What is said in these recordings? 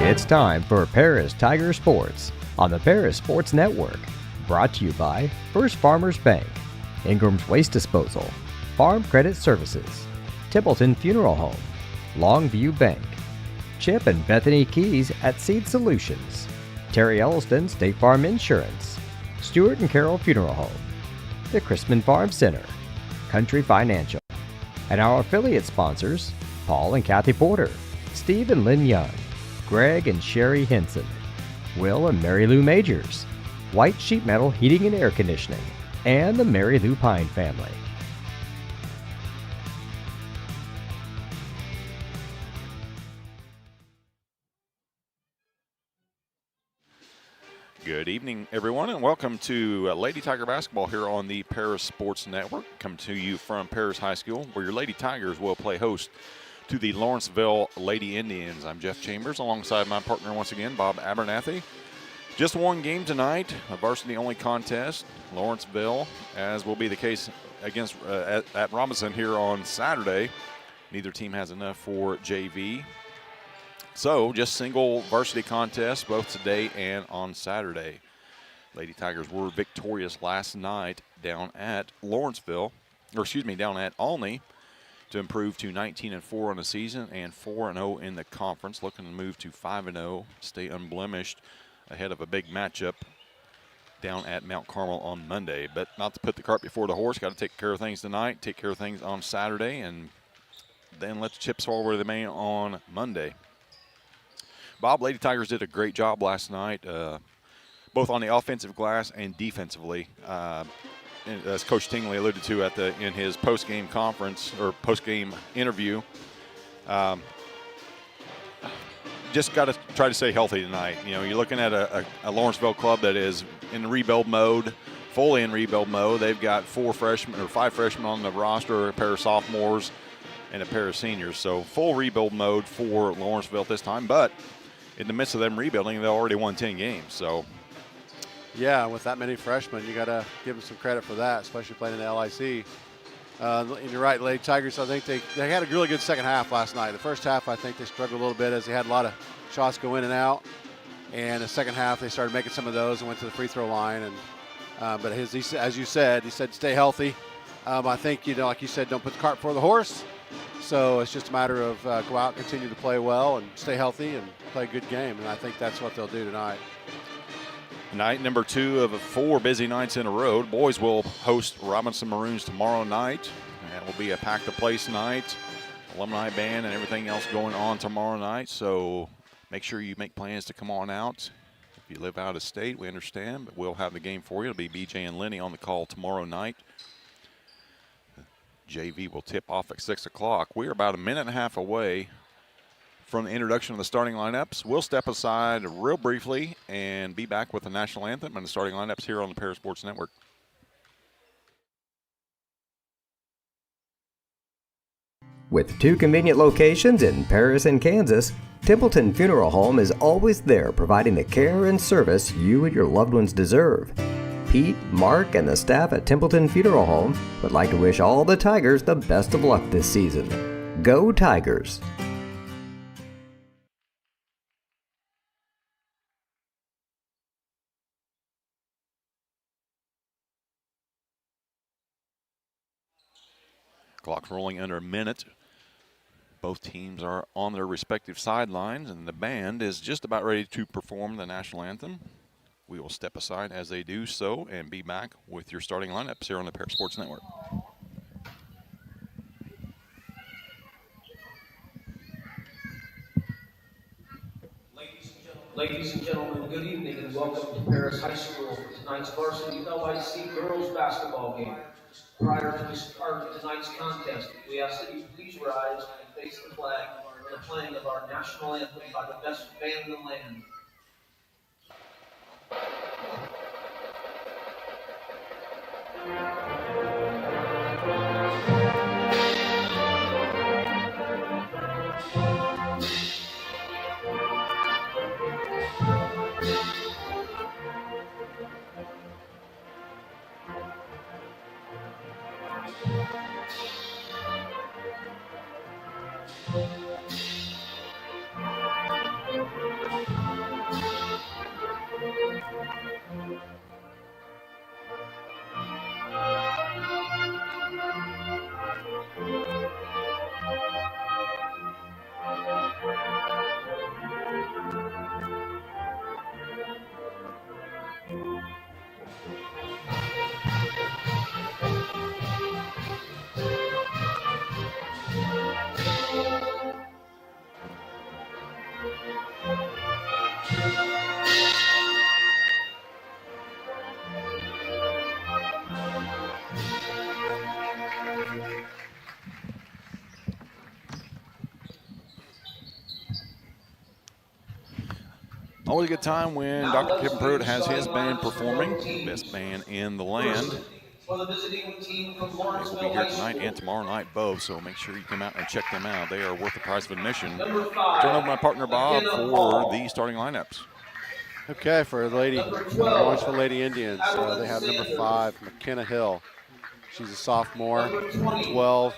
It's time for Paris Tiger Sports on the Paris Sports Network. Brought to you by First Farmers Bank, Ingram's Waste Disposal, Farm Credit Services, Templeton Funeral Home, Longview Bank, Chip and Bethany Keys at Seed Solutions, Terry Elliston State Farm Insurance, Stewart and Carroll Funeral Home, the Chrisman Farm Center, Country Financial, and our affiliate sponsors, Paul and Kathy Porter, Steve and Lynn Young, Greg and Sherry Henson, Will and Mary Lou Majors, White Sheet Metal Heating and Air Conditioning, and the Mary Lou Pine family. Good evening, everyone, and welcome to Lady Tiger Basketball here on the Paris Sports Network. Coming to you from Paris High School, where your Lady Tigers will play host to the Lawrenceville Lady Indians. I'm Jeff Chambers, alongside my partner once again, Bob Abernathy. Just one game tonight, a varsity-only contest. Lawrenceville, as will be the case against at Robinson here on Saturday. Neither team has enough for JV. So just single varsity contests both today and on Saturday. Lady Tigers were victorious last night down at Lawrenceville, down at Olney, to improve to 19-4 on the season and 4-0 in the conference, looking to move to 5-0, stay unblemished ahead of a big matchup down at Mount Carmel on Monday. But not to put the cart before the horse, got to take care of things tonight, take care of things on Saturday, and then let the chips fall where they may on Monday. Bob, Lady Tigers did a great job last night, both on the offensive glass and defensively. As Coach Tingley alluded to in his post-game conference or post-game interview, just got to try to stay healthy tonight. You know, you're looking at a Lawrenceville club that is in rebuild mode, fully in rebuild mode. They've got 5 freshmen on the roster, a pair of sophomores, and a pair of seniors. So full rebuild mode for Lawrenceville at this time. But in the midst of them rebuilding, they already won 10 games. So. Yeah, with that many freshmen, you got to give them some credit for that, especially playing in the LIC. And you're right, Lady Tigers, I think they had a really good second half last night. The first half, I think they struggled a little bit as they had a lot of shots go in and out. And the second half, they started making some of those and went to the free throw line. And but as you said, he said stay healthy. I think, like you said, don't put the cart before the horse. So it's just a matter of go out, continue to play well, and stay healthy and play a good game. And I think that's what they'll do tonight. Night number 2 of 4 busy nights in a row. Boys will host Robinson Maroons tomorrow night. That will be a pack-the-place night, alumni band and everything else going on tomorrow night. So make sure you make plans to come on out. If you live out of state, we understand, but we'll have the game for you. It'll be BJ and Lenny on the call tomorrow night. JV will tip off at 6 o'clock. We're about a minute and a half away from the introduction of the starting lineups. We'll step aside real briefly and be back with the national anthem and the starting lineups here on the Paris Sports Network. With 2 convenient locations in Paris and Kansas, Templeton Funeral Home is always there providing the care and service you and your loved ones deserve. Pete, Mark, and the staff at Templeton Funeral Home would like to wish all the Tigers the best of luck this season. Go Tigers! Clock rolling under a minute. Both teams are on their respective sidelines, and the band is just about ready to perform the national anthem. We will step aside as they do so and be back with your starting lineups here on the Paris Sports Network. Ladies and gentlemen, good evening and welcome to Paris High School for tonight's varsity LIC girls basketball game. Prior to the start of tonight's contest, we ask that you please rise and face the flag for the playing of our national anthem by the best band in the land. Always a good time when Dr. Kevin Pruitt has his band performing, best band in the land. They will be here tonight and tomorrow night both, so make sure you come out and check them out. They are worth the price of admission. Turn over to my partner Bob for the starting lineups. Okay, for the Lawrenceville Lady Indians, they have number 5, McKenna Hill. She's a sophomore. 12,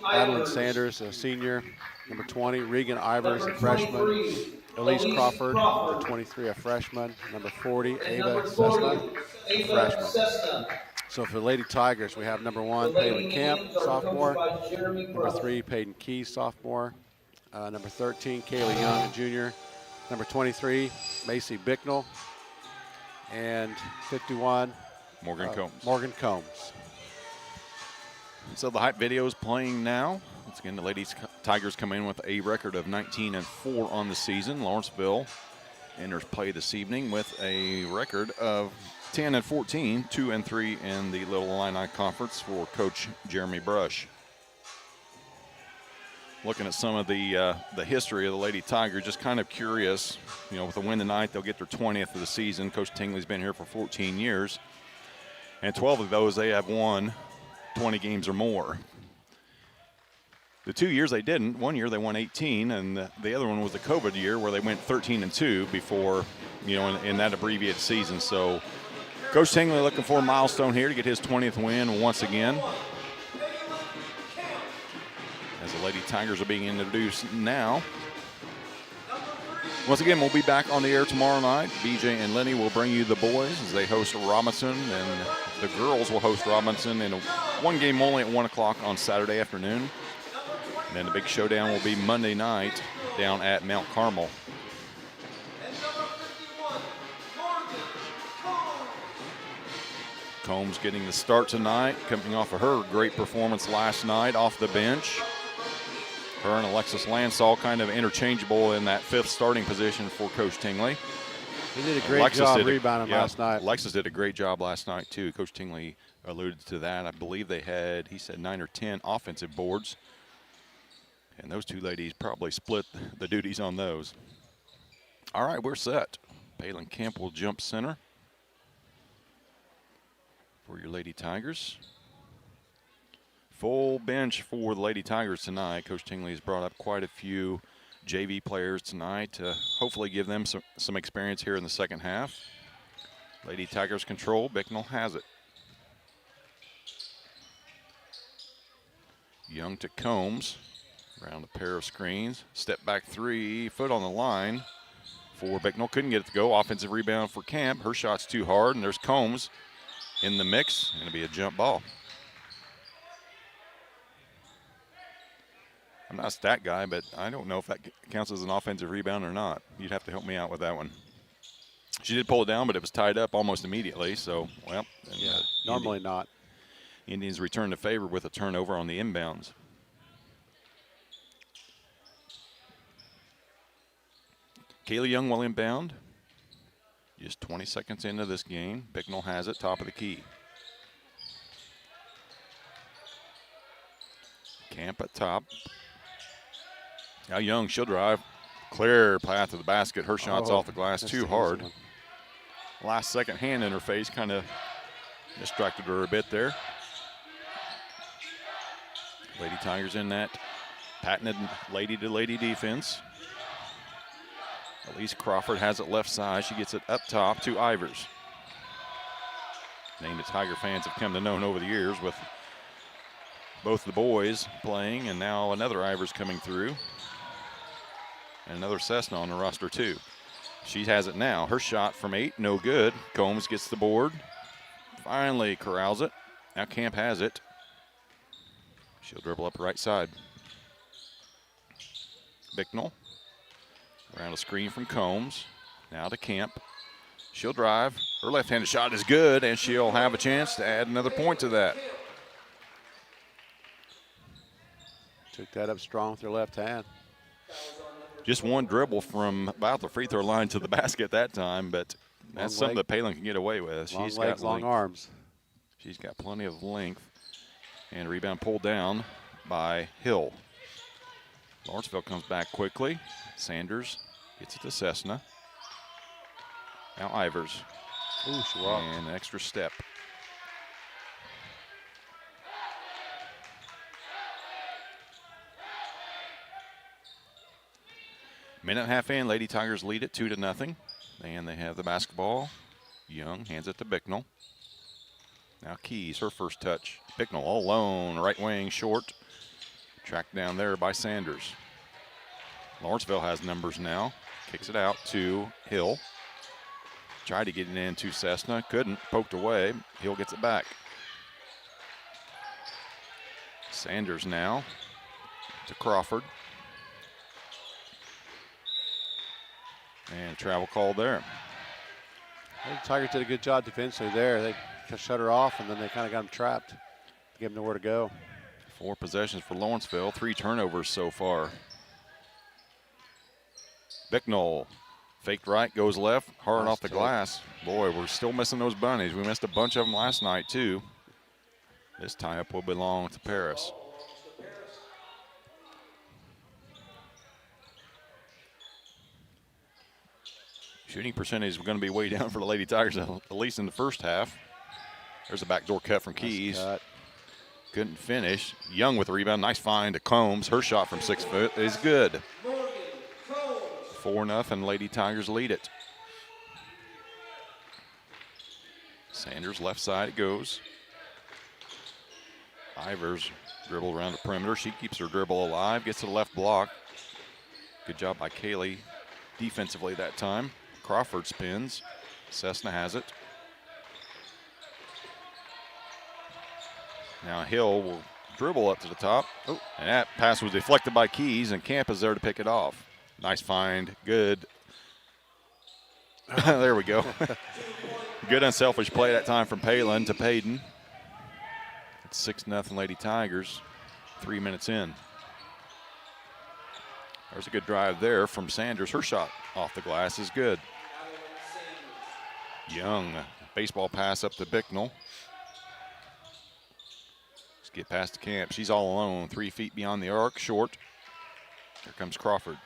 Madeline Sanders, a senior. Number 20, Regan Ivers, a freshman. Elise Crawford, number 23, a freshman. Number 40, Ava Cessna, a freshman. So for the Lady Tigers, we have number 1, Payton Camp, sophomore. Number 3, Peyton Keys, sophomore. Number 13, Kaylee Young, a junior. Number 23, Macy Bicknell. And 51, Morgan Combs. Morgan Combs. So the hype video is playing now. Once again, the Ladies Tigers come in with a record of 19-4 on the season. Lawrenceville enters play this evening with a record of 10-14, 2-3 in the Little Illini Conference for Coach Jeremy Brush. Looking at some of the history of the Lady Tigers, just kind of curious. You know, with a win tonight, they'll get their 20th of the season. Coach Tingley's been here for 14 years, and 12 of those they have won 20 games or more. The 2 years they didn't. 1 year they won 18, and the other one was the COVID year where they went 13-2 before, you know, in that abbreviated season. So Coach Tingley looking for a milestone here to get his 20th win once again. As the Lady Tigers are being introduced now. Once again, we'll be back on the air tomorrow night. BJ and Lenny will bring you the boys as they host Robinson, and the girls will host Robinson in one game only at 1 o'clock on Saturday afternoon. And then the big showdown will be Monday night down at Mount Carmel. Combs getting the start tonight, coming off of her great performance last night off the bench. Her and Alexis Lansall kind of interchangeable in that 5th starting position for Coach Tingley. He did a great job rebounding last night. Alexis did a great job last night, too. Coach Tingley alluded to that. I believe they had, he said, 9 or 10 offensive boards. And those two ladies probably split the duties on those. All right, we're set. Palin Kemp will jump center for your Lady Tigers. Full bench for the Lady Tigers tonight. Coach Tingley has brought up quite a few JV players tonight to hopefully give them some experience here in the second half. Lady Tigers control. Bicknell has it. Young to Combs. Around a pair of screens. Step back 3, foot on the line for Bicknell. Couldn't get it to go. Offensive rebound for Camp. Her shot's too hard, and there's Combs in the mix. Going to be a jump ball. I'm not a stat guy, but I don't know if that counts as an offensive rebound or not. You'd have to help me out with that one. She did pull it down, but it was tied up almost immediately. So, well. Yeah, normally not. Indians return the favor with a turnover on the inbounds. Kaylee Young will inbound. Just 20 seconds into this game. Bicknell has it, top of the key. Camp at top. Now Young, she'll drive. Clear path to the basket. Her shot's off the glass too hard. Last second hand in her face kind of distracted her a bit there. Lady Tigers in that patented lady-to-lady defense. Elise Crawford has it left side. She gets it up top to Ivers. Name that Tiger fans have come to know over the years with both the boys playing and now another Ivers coming through. And another Cessna on the roster too. She has it now. Her shot from 8, no good. Combs gets the board. Finally corrals it. Now Camp has it. She'll dribble up the right side. Bicknell. Around a screen from Combs. Now to Camp. She'll drive. Her left-handed shot is good, and she'll have a chance to add another point to that. Took that up strong with her left hand. Just one dribble from about the free throw line to the basket that time, but that's something that Palin can get away with. She's got long arms. She's got plenty of length. And rebound pulled down by Hill. Lawrenceville comes back quickly. Sanders gets it to Cessna. Now Ivers. Ooh, she walked. And an extra step. Minute and a half in, Lady Tigers lead it 2-0. And they have the basketball. Young hands it to Bicknell. Now Keys, her first touch. Bicknell all alone, right wing, short. Tracked down there by Sanders. Lawrenceville has numbers now. Kicks it out to Hill. Tried to get it into Cessna, couldn't, poked away. Hill gets it back. Sanders now to Crawford. And travel call there. I think Tigers did a good job defensively there. They shut her off, and then they kind of got them trapped. Give them nowhere to go. 4 possessions for Lawrenceville, 3 turnovers so far. Bicknell faked right, goes left, hard Nice off the take. glass. Boy, we're still missing those bunnies. We missed a bunch of them last night, too. This tie-up will belong to Paris. Shooting percentage is going to be way down for the Lady Tigers, at least in the first half. There's a backdoor cut from Keys. Nice cut. Couldn't finish. Young with the rebound. Nice find to Combs. Her shot from 6 foot is good. 4-0, Lady Tigers lead it. Sanders left side it goes. Ivers dribble around the perimeter. She keeps her dribble alive. Gets to the left block. Good job by Kaylee defensively that time. Crawford spins. Cessna has it. Now Hill will dribble up to the top. Oh, and that pass was deflected by Keys, and Camp is there to pick it off. Nice find. Good. There we go. Good unselfish play that time from Palin to Payton. It's 6-0 Lady Tigers, 3 minutes in. There's a good drive there from Sanders. Her shot off the glass is good. Young, baseball pass up to Bicknell. Let's get past the Camp. She's all alone, 3 feet beyond the arc, short. Here comes Crawford.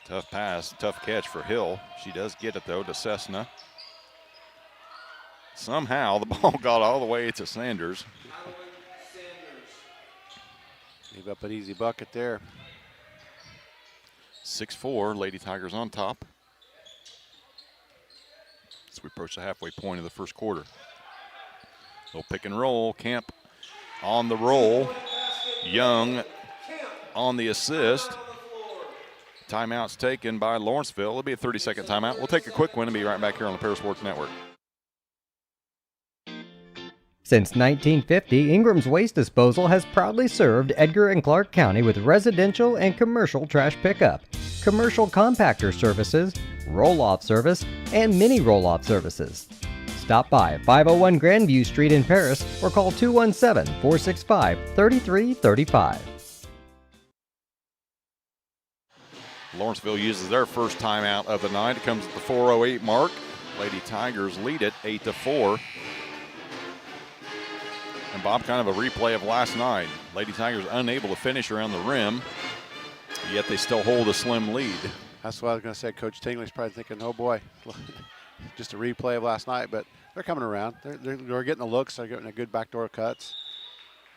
Tough pass, tough catch for Hill. She does get it, though, to Cessna. Somehow the ball got all the way to Sanders. Gave up an easy bucket there. 6-4, Lady Tigers on top. As we approach the halfway point of the first quarter. Little pick and roll. Camp on the roll. Young on the assist. Timeout's taken by Lawrenceville. It'll be a 30-second timeout. We'll take a quick one and be right back here on the Paris Sports Network. Since 1950, Ingram's Waste Disposal has proudly served Edgar and Clark County with residential and commercial trash pickup, commercial compactor services, roll-off service, and mini roll-off services. Stop by at 501 Grandview Street in Paris or call 217-465-3335. Lawrenceville uses their first timeout of the night. It comes at the 4:08 mark. Lady Tigers lead it 8-4. And Bob, kind of a replay of last night. Lady Tigers unable to finish around the rim, yet they still hold a slim lead. That's what I was going to say. Coach Tingley's probably thinking, oh boy, just a replay of last night, but they're coming around. They're getting the looks. They're getting a good backdoor cuts.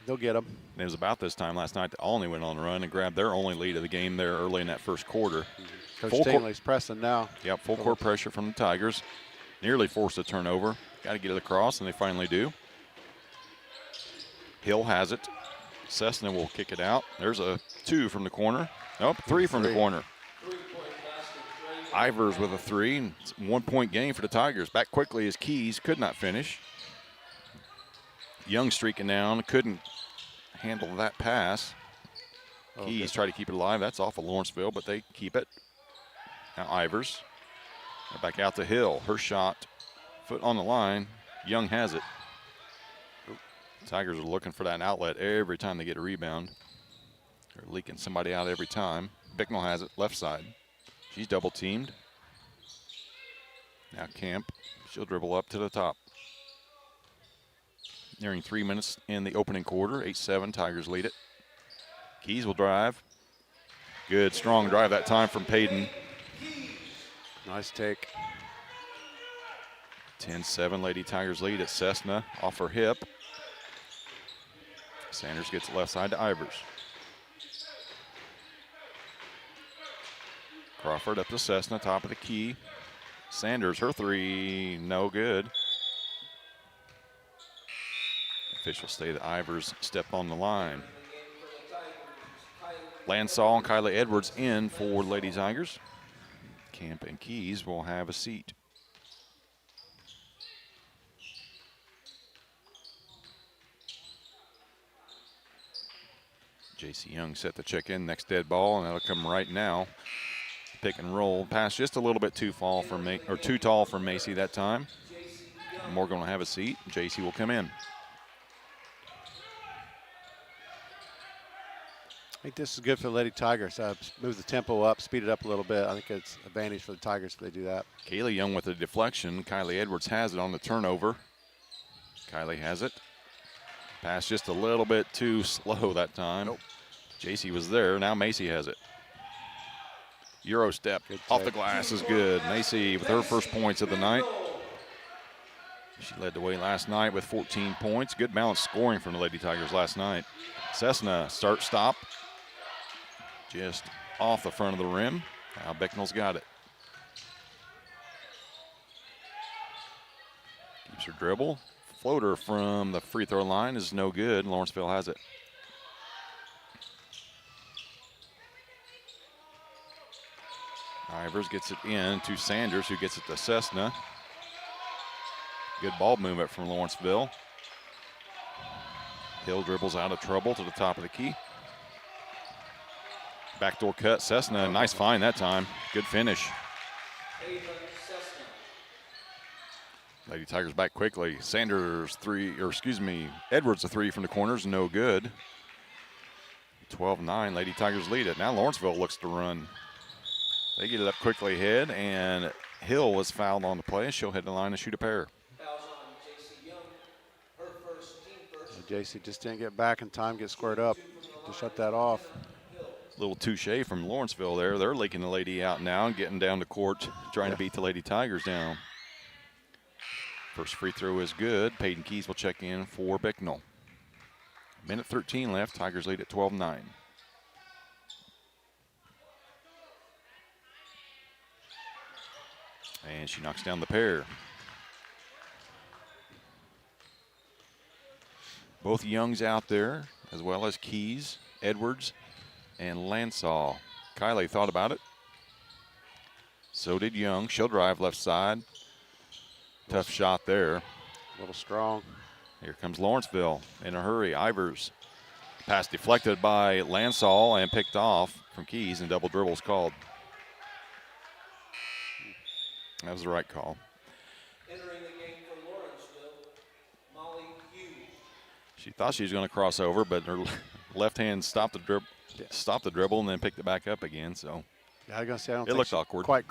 They'll get them. It was about this time last night that Olney went on the run and grabbed their only lead of the game there early in that first quarter. Coach Tingley's pressing now. Yep, full court pressure from the Tigers. Nearly forced a turnover. Got to get it across, and they finally do. Hill has it. Cessna will kick it out. There's a 2 from the corner. Nope, 3 from the corner. Ivers with a 3. It's a 1-point game for the Tigers. Back quickly as Keys could not finish. Young streaking down, couldn't handle that pass. Keys tried to keep it alive. That's off of Lawrenceville, but they keep it. Now Ivers. Back out to Hill. Her shot, foot on the line. Young has it. Tigers are looking for that outlet every time they get a rebound. They're leaking somebody out every time. Bicknell has it, left side. She's double teamed. Now Camp. She'll dribble up to the top. Nearing 3 minutes in the opening quarter. 8-7, Tigers lead it. Keys will drive. Good, strong drive that time from Payton. Nice take. 10-7, Lady Tigers lead at Cessna off her hip. Sanders gets it left side to Ivers. Crawford up to Cessna, top of the key. Sanders, her 3, no good. Officials say that Ivers stepped on the line. Lansall and Kylie Edwards in for Lady Tigers. Camp and Keys will have a seat. J.C. Young set to check in, next dead ball, and that'll come right now. Pick and roll pass just a little bit too tall for Macy that time. Morgan will have a seat. J.C. will come in. I think this is good for the Lady Tigers. Move the tempo up, speed it up a little bit. I think it's advantage for the Tigers if they do that. Kaylee Young with a deflection. Kylie Edwards has it on the turnover. Kylie has it. Pass just a little bit too slow that time. Nope. JC was there. Now Macy has it. Euro step off the glass is good. Macy with her first points of the night. She led the way last night with 14 points. Good balanced scoring from the Lady Tigers last night. Cessna stop. Just off the front of the rim. Now Bicknell's got it. Keeps her dribble. Floater from the free throw line is no good. Lawrenceville has it. Ivers gets it in to Sanders, who gets it to Cessna. Good ball movement from Lawrenceville. Hill dribbles out of trouble to the top of the key. Backdoor cut, Cessna, nice find that time. Good finish. Lady Tigers back quickly. Edwards a three from the corners, no good. 12-9, Lady Tigers lead it. Now Lawrenceville looks to run. They get it up quickly ahead, and Hill was fouled on the play. She'll hit the line and shoot a pair. JC just didn't get back in time, get squared up to shut that off. Little touche from Lawrenceville there. They're leaking the lady out now and getting down the court, trying to beat the Lady Tigers down. First free throw is good. Peyton Keys will check in for Bicknell. Minute 13 left. Tigers lead at 12-9. And she knocks down the pair. Both Youngs out there, as well as Keys, Edwards, and Lansall. Kylie thought about it. So did Young. She'll drive left side. Tough shot there. A little strong. Here comes Lawrenceville in a hurry. Ivers. Pass deflected by Lansall and picked off from Keys, and double dribbles called. That was the right call. Entering the game for Lawrenceville, Molly Hughes. She thought she was going to cross over, but her left hand stopped the dribble and then picked it back up again. So yeah, I was going to say, I don't it think looked she awkward. Quite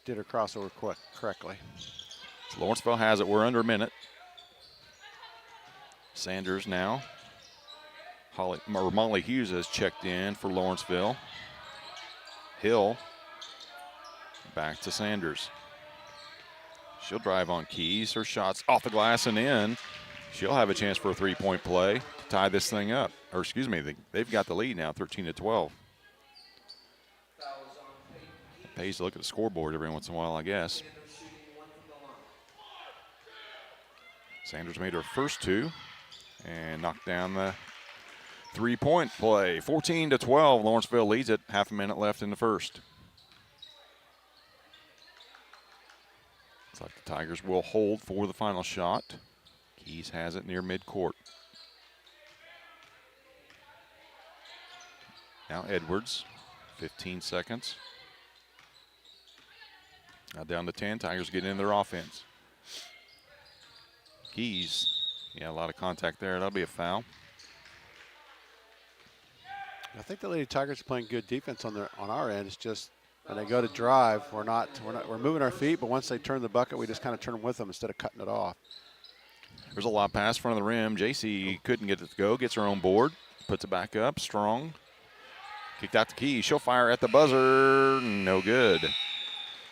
did her crossover correctly. So Lawrenceville has it. We're under a minute. Sanders now. Molly Hughes has checked in for Lawrenceville. Hill back to Sanders. She'll drive on Keys. Her shot's off the glass and in. She'll have a chance for a three-point play to tie this thing up. Or excuse me, they've got the lead now, 13-12. It pays to look at the scoreboard every once in a while, I guess. Sanders made her first two and knocked down the three-point play. 14-12, Lawrenceville leads it. Half a minute left in the first. Looks like the Tigers will hold for the final shot. Keys has it near midcourt. Now Edwards, 15 seconds. Now down to 10, Tigers get in their offense. Keys, yeah, a lot of contact there. That'll be a foul. I think the Lady Tigers are playing good defense on our end. It's just when they go to drive, we're moving our feet, but once they turn the bucket, we just kind of turn them with them instead of cutting it off. There's a lot pass in front of the rim. JC couldn't get it to go. Gets her own board. Puts it back up. Strong. Kicked out the key. She'll fire at the buzzer. No good.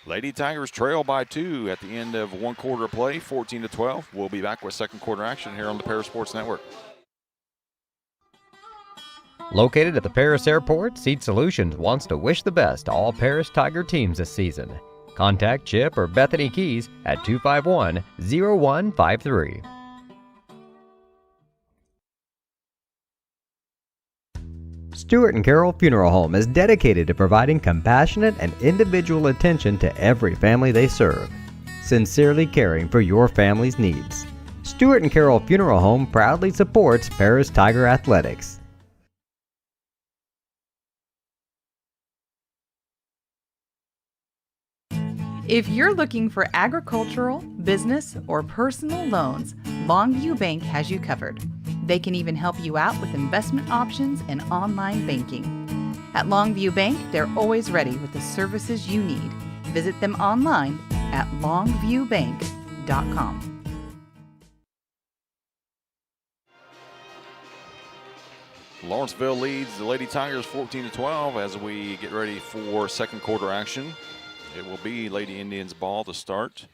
Lady Tigers trail by 2 at the end of one quarter of play, 14-12. We'll be back with second quarter action here on the Paris Sports Network. Located at the Paris Airport, Seat Solutions wants to wish the best to all Paris Tiger teams this season. Contact Chip or Bethany Keys at 251-0153. Stewart and Carroll Funeral Home is dedicated to providing compassionate and individual attention to every family they serve, sincerely caring for your family's needs. Stewart and Carroll Funeral Home proudly supports Paris Tiger Athletics. If you're looking for agricultural, business, or personal loans, Longview Bank has you covered. They can even help you out with investment options and online banking. At Longview Bank, they're always ready with the services you need. Visit them online at longviewbank.com. Lawrenceville leads the Lady Tigers 14-12 as we get ready for second quarter action. It will be Lady Indians ball to start.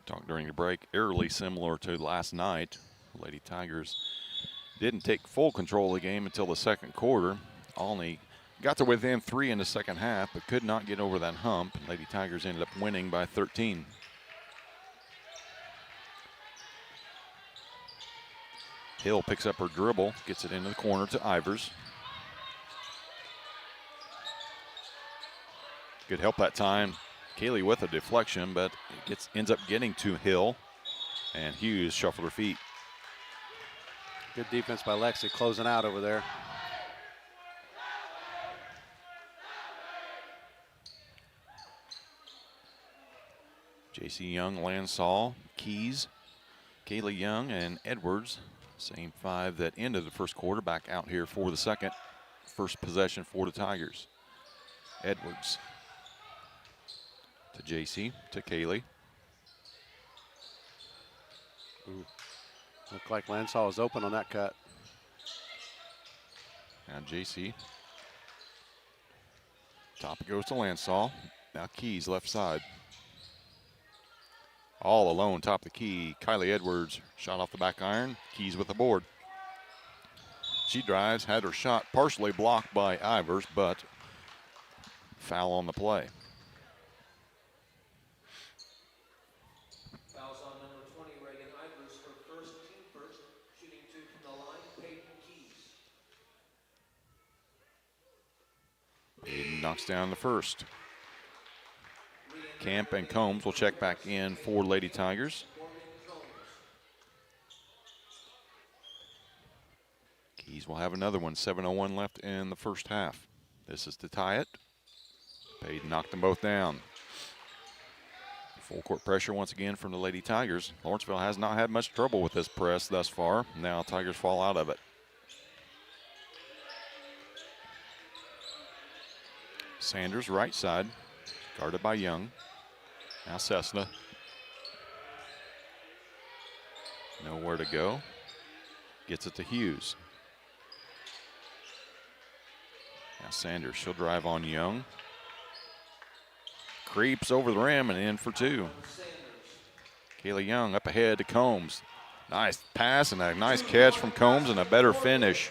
Talked during the break, eerily similar to last night. Lady Tigers didn't take full control of the game until the second quarter. Only got to within 3 in the second half, but could not get over that hump. Lady Tigers ended up winning by 13. Hill picks up her dribble, gets it into the corner to Ivers. Good help that time. Kaylee with a deflection, but it ends up getting to Hill, and Hughes shuffled her feet. Good defense by Lexi closing out over there. JC Young, Lansall, Keys, Kaylee Young, and Edwards. Same 5 that ended the first quarter, back out here for the second. First possession for the Tigers. Edwards to JC, to Kaylee. Ooh. Looked like Lansall was open on that cut. Now JC. Top goes to Lansall. Now Keys left side. All alone, top of the key. Kylie Edwards shot off the back iron. Keys with the board. She drives, had her shot partially blocked by Ivers, but foul on the play. Fouls on number 20, Reagan Ivers, her first, team first, shooting 2 from the line, Peyton Keys. Hayden knocks down the first. Camp and Combs will check back in for Lady Tigers. Keys will have another one. 7:01 left in the first half. This is to tie it. Payton knocked them both down. Full court pressure once again from the Lady Tigers. Lawrenceville has not had much trouble with this press thus far. Now Tigers fall out of it. Sanders right side, guarded by Young. Now Cessna. Nowhere to go. Gets it to Hughes. Now Sanders, she'll drive on Young. Creeps over the rim and in for 2. Kayla Young up ahead to Combs. Nice pass and a nice catch from Combs and a better finish.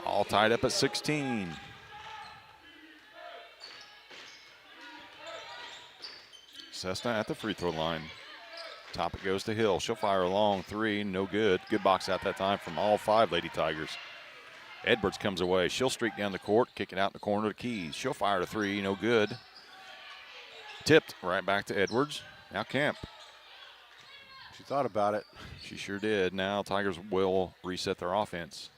All tied up at 16. Cessna at the free throw line. Top it goes to Hill. She'll fire a long 3, no good. Good box out that time from all 5 Lady Tigers. Edwards comes away. She'll streak down the court, kick it out in the corner to Keys. She'll fire a 3, no good. Tipped right back to Edwards. Now Kemp. She thought about it. She sure did. Now Tigers will reset their offense.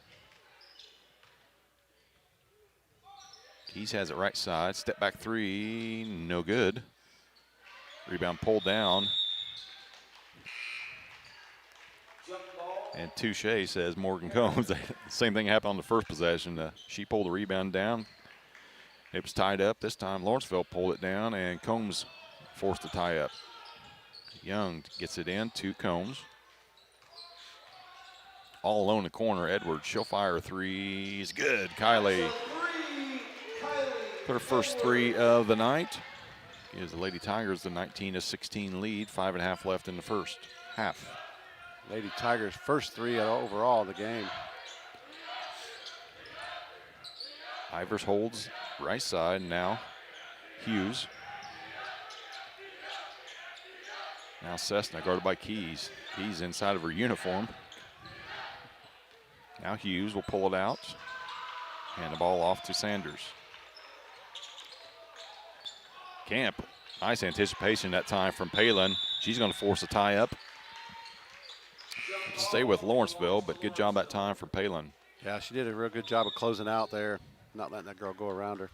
Keys has it right side. Step back 3, no good. Rebound pulled down. And Touche, says Morgan Combs. The same thing happened on the first possession. She pulled the rebound down. It was tied up. This time Lawrenceville pulled it down and Combs forced to tie up. Young gets it in to Combs. All alone in the corner, Edwards. She'll fire a 3. It's good. Kylie. Her first 3 of the night. Gives the Lady Tigers the 19-16 lead. 5.5 left in the first half. Lady Tigers' first 3 overall of the game. Ivers holds right side now. Hughes. Now Cessna guarded by Keys. Keys inside of her uniform. Now Hughes will pull it out. And the ball off to Sanders. Camp, nice anticipation that time from Palin. She's going to force a tie up. Stay with Lawrenceville, but good job that time from Palin. Yeah, she did a real good job of closing out there, not letting that girl go around her.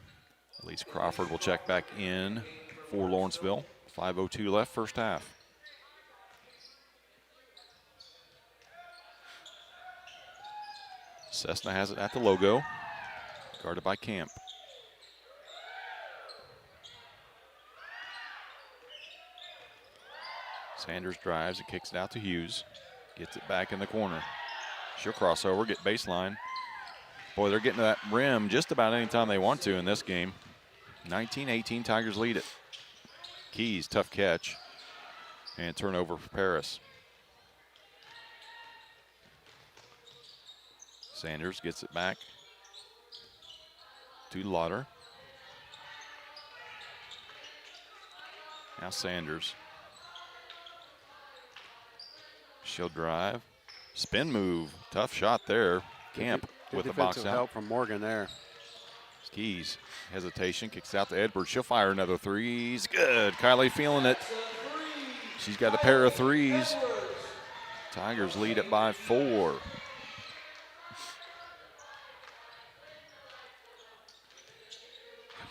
Elise Crawford will check back in for Lawrenceville. 5:02 left, first half. Cessna has it at the logo, guarded by Camp. Sanders drives and kicks it out to Hughes. Gets it back in the corner. She'll cross over, get baseline. Boy, they're getting to that rim just about any time they want to in this game. 19-18, Tigers lead it. Keys, tough catch. And turnover for Paris. Sanders gets it back to Lauder. Now Sanders. She'll drive. Spin move. Tough shot there. Camp with the box out. Help from Morgan there. Keys. Hesitation. Kicks out to Edwards. She'll fire another threes. Good. Kylie feeling it. She's got a pair of threes. Tigers lead it by 4.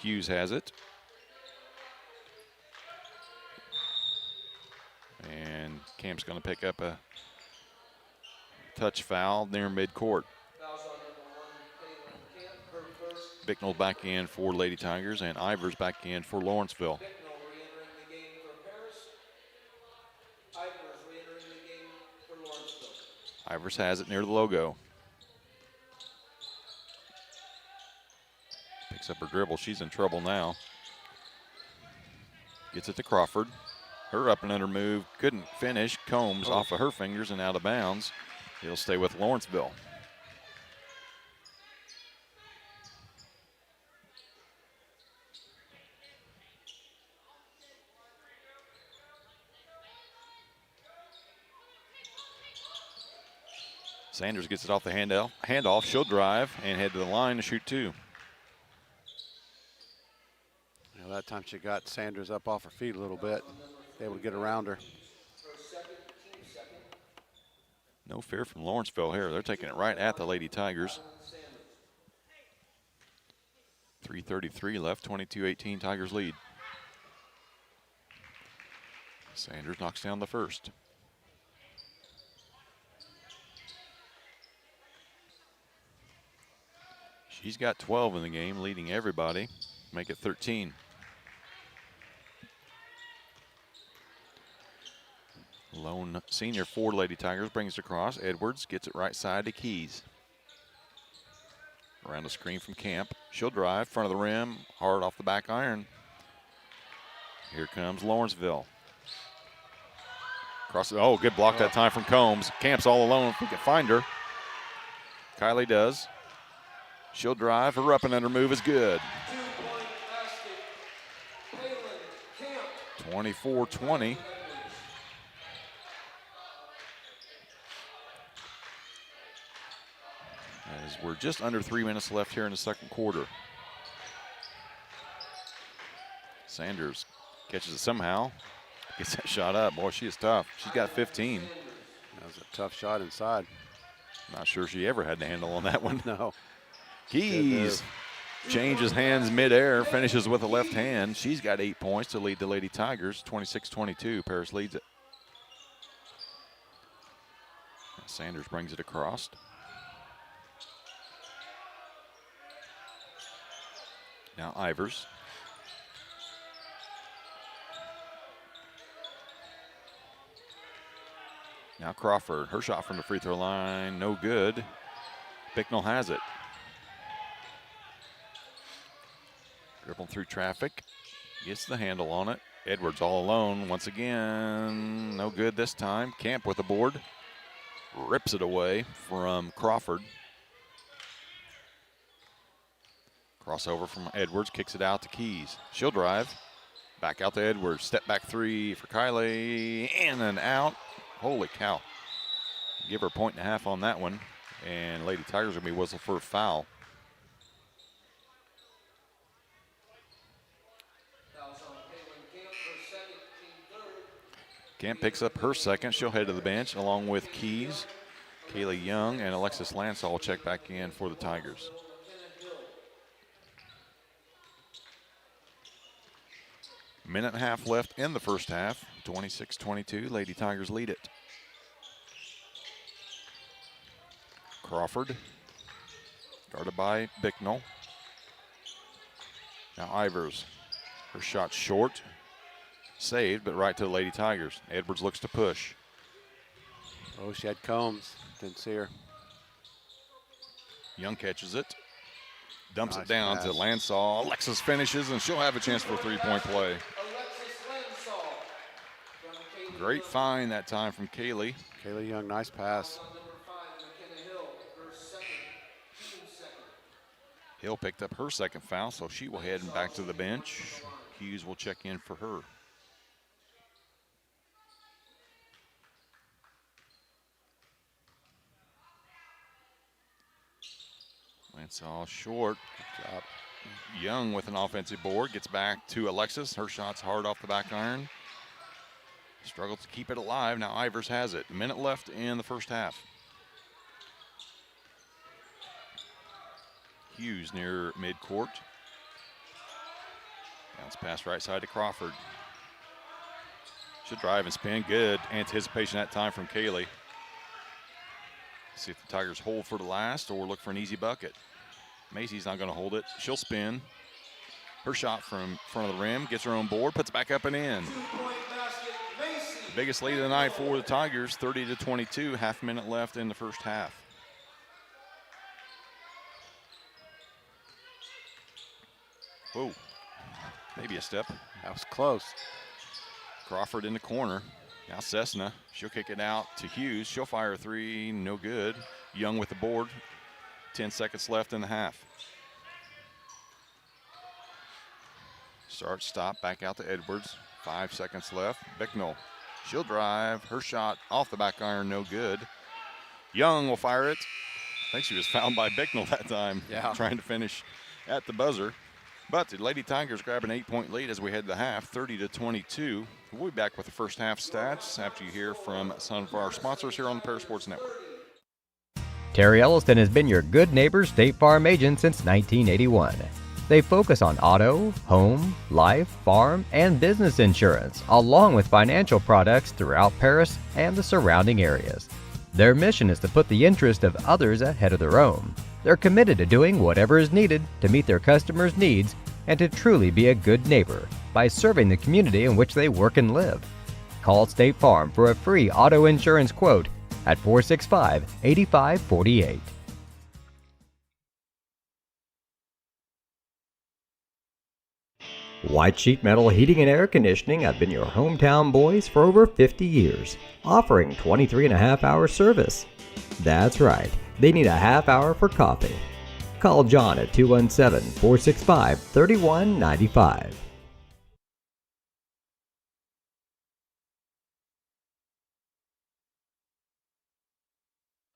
Hughes has it. And Camp's going to pick up a touch foul near midcourt. Bicknell back in for Lady Tigers, and Ivers back in for Lawrenceville. Ivers has it near the logo. Picks up her dribble. She's in trouble now. Gets it to Crawford. Her up and under move. Couldn't finish. Combs off of her fingers and out of bounds. He'll stay with Lawrenceville. Sanders gets it off the handoff. She'll drive and head to the line to shoot 2. Yeah, that time she got Sanders up off her feet a little bit, able to get around her. No fear from Lawrenceville here. They're taking it right at the Lady Tigers. 3:33 left, 22-18 Tigers lead. Sanders knocks down the first. She's got 12 in the game, leading everybody. Make it 13. Lone senior for Lady Tigers brings it across. Edwards gets it right side to Keys. Around the screen from Camp. She'll drive, front of the rim, hard off the back iron. Here comes Lawrenceville. Cross it. Oh, good block that time from Combs. Camp's all alone if we can find her. Kylie does. She'll drive. Her up and under move is good. 24-20. As we're just under 3 minutes left here in the second quarter. Sanders catches it somehow. Gets that shot up. Boy, she is tough. She's got 15. That was a tough shot inside. Not sure she ever had the handle on that one. No. Keys changes hands midair, finishes with a left hand. She's got 8 points to lead the Lady Tigers, 26-22. Paris leads it. Sanders brings it across. Now Ivers. Now Crawford. Her shot from the free throw line, no good. Bicknell has it. Dribbling through traffic. Gets the handle on it. Edwards all alone once again. No good this time. Camp with the board. Rips it away from Crawford. Crossover from Edwards. Kicks it out to Keys. She'll drive. Back out to Edwards. Step back three for Kylie. In and out. Holy cow. Give her a point and a half on that one. And Lady Tigers going to be whistled for a foul. Camp picks up her second. She'll head to the bench along with Keys, Kaylee Young, and Alexis Lansall check back in for the Tigers. Minute and a half left in the first half. 26-22. Lady Tigers lead it. Crawford, guarded by Bicknell. Now Ivers. Her shot short. Saved, but right to the Lady Tigers. Edwards looks to push. Oh, she had Combs. Didn't see her. Young catches it. Dumps Nice it down pass. to Lansall. Alexis finishes, and she'll have a chance for a three-point play. Great find that time from Kaylee. Kaylee Young, nice pass. Hill picked up her second foul, so she will head back to the bench. Hughes will check in for her. Lansall short. Good job. Young with an offensive board. Gets back to Alexis. Her shot's hard off the back iron. Struggles to keep it alive. Now Ivers has it. A minute left in the first half. Hughes near midcourt. Bounce pass right side to Crawford. Should drive and spin. Good anticipation that time from Kaylee. See if the Tigers hold for the last or look for an easy bucket. Macy's not going to hold it. She'll spin. Her shot from front of the rim, gets her own board, puts it back up and in. The biggest lead of the night for the Tigers, 30-22, half minute left in the first half. Whoa, maybe a step. That was close. Crawford in the corner. Now Cessna, she'll kick it out to Hughes. She'll fire a three, no good. Young with the board. 10 seconds left in the half. Start, stop, back out to Edwards. 5 seconds left. Bicknell, she'll drive. Her shot off the back iron, no good. Young will fire it. I think she was fouled by Bicknell that time. Yeah. Trying to finish at the buzzer. But the Lady Tigers grab an 8-point lead as we head to the half, 30-22. We'll be back with the first half stats after you hear from some of our sponsors here on the Parasports Network. Terry Elliston has been your good neighbor State Farm agent since 1981. They focus on auto, home, life, farm, and business insurance, along with financial products throughout Paris and the surrounding areas. Their mission is to put the interest of others ahead of their own. They're committed to doing whatever is needed to meet their customers' needs and to truly be a good neighbor by serving the community in which they work and live. Call State Farm for a free auto insurance quote at 465-8548. White Sheet Metal Heating and Air Conditioning have been your hometown boys for over 50 years, offering 23.5-hour service. That's right, they need a half hour for coffee. Call John at 217-465-3195.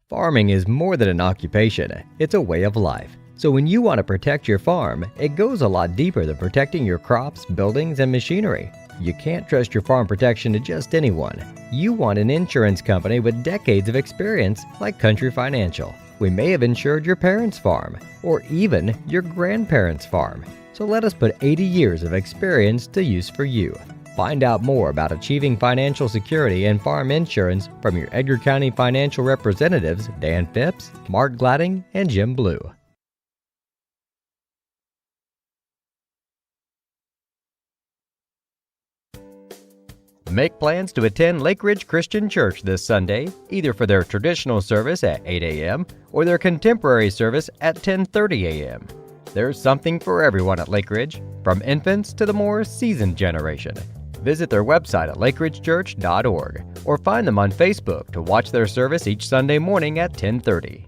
Farming is more than an occupation, it's a way of life. So when you want to protect your farm, it goes a lot deeper than protecting your crops, buildings, and machinery. You can't trust your farm protection to just anyone. You want an insurance company with decades of experience like Country Financial. We may have insured your parents' farm, or even your grandparents' farm. So let us put 80 years of experience to use for you. Find out more about achieving financial security and farm insurance from your Edgar County financial representatives Dan Phipps, Mark Gladding, and Jim Blue. Make plans to attend Lake Ridge Christian Church this Sunday, either for their traditional service at 8 a.m. or their contemporary service at 10:30 a.m. There's something for everyone at Lake Ridge, from infants to the more seasoned generation. Visit their website at lakeridgechurch.org or find them on Facebook to watch their service each Sunday morning at 10:30.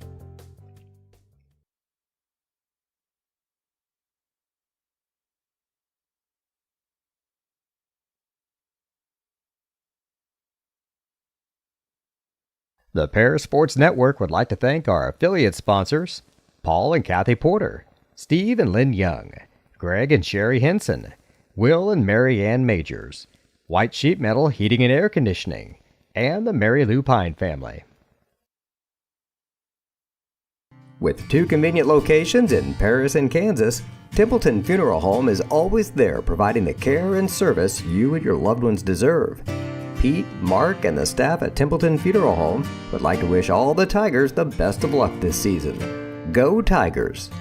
The Paris Sports Network would like to thank our affiliate sponsors, Paul and Kathy Porter, Steve and Lynn Young, Greg and Sherry Henson, Will and Mary Ann Majors, White Sheet Metal Heating and Air Conditioning, and the Mary Lou Pine family. With 2 convenient locations in Paris and Kansas, Templeton Funeral Home is always there providing the care and service you and your loved ones deserve. Pete, Mark, and the staff at Templeton Funeral Home would like to wish all the Tigers the best of luck this season. Go Tigers!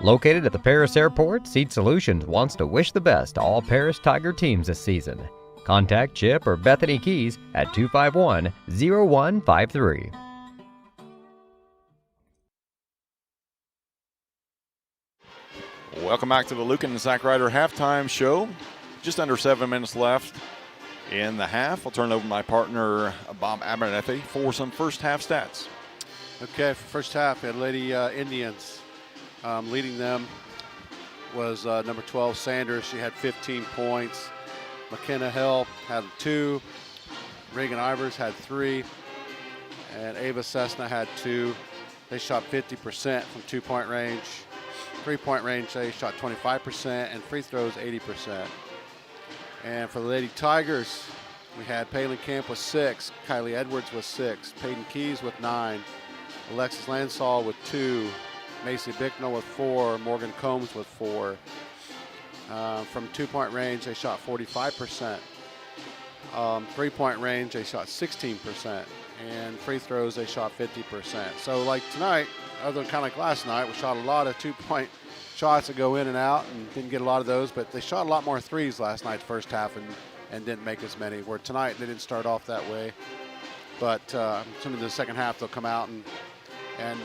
Located at the Paris Airport, Seat Solutions wants to wish the best to all Paris Tiger teams this season. Contact Chip or Bethany Keys at 251-0153. Welcome back to the Lucan and Zach Ryder halftime show. Just under 7 minutes left in the half. I'll turn it over to my partner, Bob Abernethy, for some first half stats. Okay, for first half, we had Lady Indians. Leading them was number 12, Sanders. She had 15 points. McKenna Hill had 2. Reagan Ivers had 3. And Ava Cessna had 2. They shot 50% from 2-point range. 3-point range, they shot 25%, and free throws 80%. And for the Lady Tigers, we had Palin Camp with 6, Kylie Edwards with 6, Peyton Keys with 9, Alexis Lansall with 2, Macy Bicknell with 4, Morgan Combs with 4. From 2-point range, they shot 45%. 3-point range, they shot 16%. And free throws, they shot 50%. So like tonight, other than kind of like last night, we shot a lot of 2-point shots that go in and out and didn't get a lot of those, but they shot a lot more threes last night, first half, and didn't make as many. Where tonight, they didn't start off that way. But assuming the second half, they'll come out and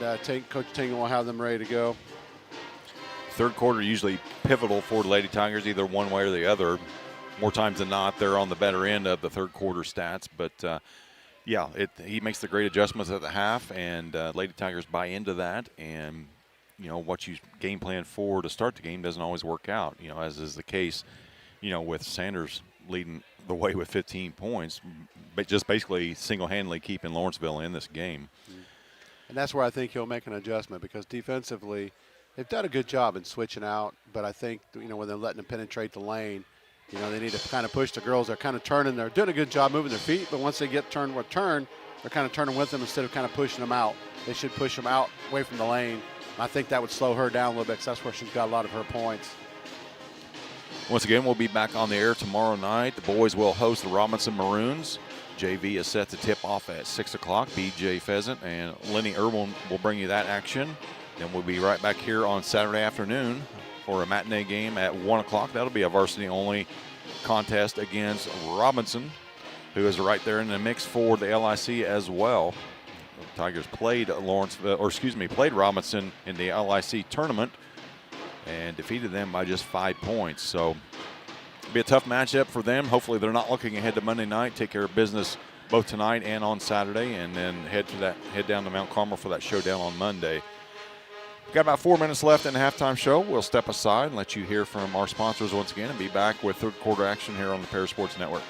Coach Tingle will have them ready to go. Third quarter usually pivotal for the Lady Tigers, either one way or the other. More times than not, they're on the better end of the third quarter stats. But, he makes the great adjustments at the half, and Lady Tigers buy into that. And, what you game plan for to start the game doesn't always work out, as is the case, with Sanders leading the way with 15 points, but just basically single-handedly keeping Lawrenceville in this game. And that's where I think he'll make an adjustment, because defensively they've done a good job in switching out. But I think, when they're letting them penetrate the lane, they need to kind of push the girls. They're kind of turning. They're doing a good job moving their feet, but once they get turned, they're kind of turning with them instead of kind of pushing them out. They should push them out away from the lane. I think that would slow her down a little bit, because that's where she's got a lot of her points. Once again, we'll be back on the air tomorrow night. The boys will host the Robinson Maroons. JV is set to tip off at 6 o'clock. BJ Pheasant and Lenny Irwin will bring you that action. Then we'll be right back here on Saturday afternoon for a matinee game at 1 o'clock. That'll be a varsity-only contest against Robinson, who is right there in the mix for the LIC as well. The Tigers played Robinson in the LIC tournament and defeated them by just 5 points. So it'll be a tough matchup for them. Hopefully they're not looking ahead to Monday night. Take care of business both tonight and on Saturday, and then head down to Mount Carmel for that showdown on Monday. We've got about 4 minutes left in the halftime show. We'll step aside and let you hear from our sponsors once again and be back with third quarter action here on the Paris Sports Network.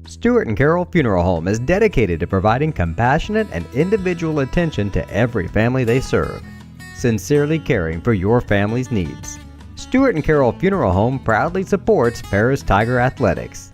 Stewart & Carroll Funeral Home is dedicated to providing compassionate and individual attention to every family they serve, sincerely caring for your family's needs. Stewart & Carroll Funeral Home proudly supports Paris Tiger Athletics.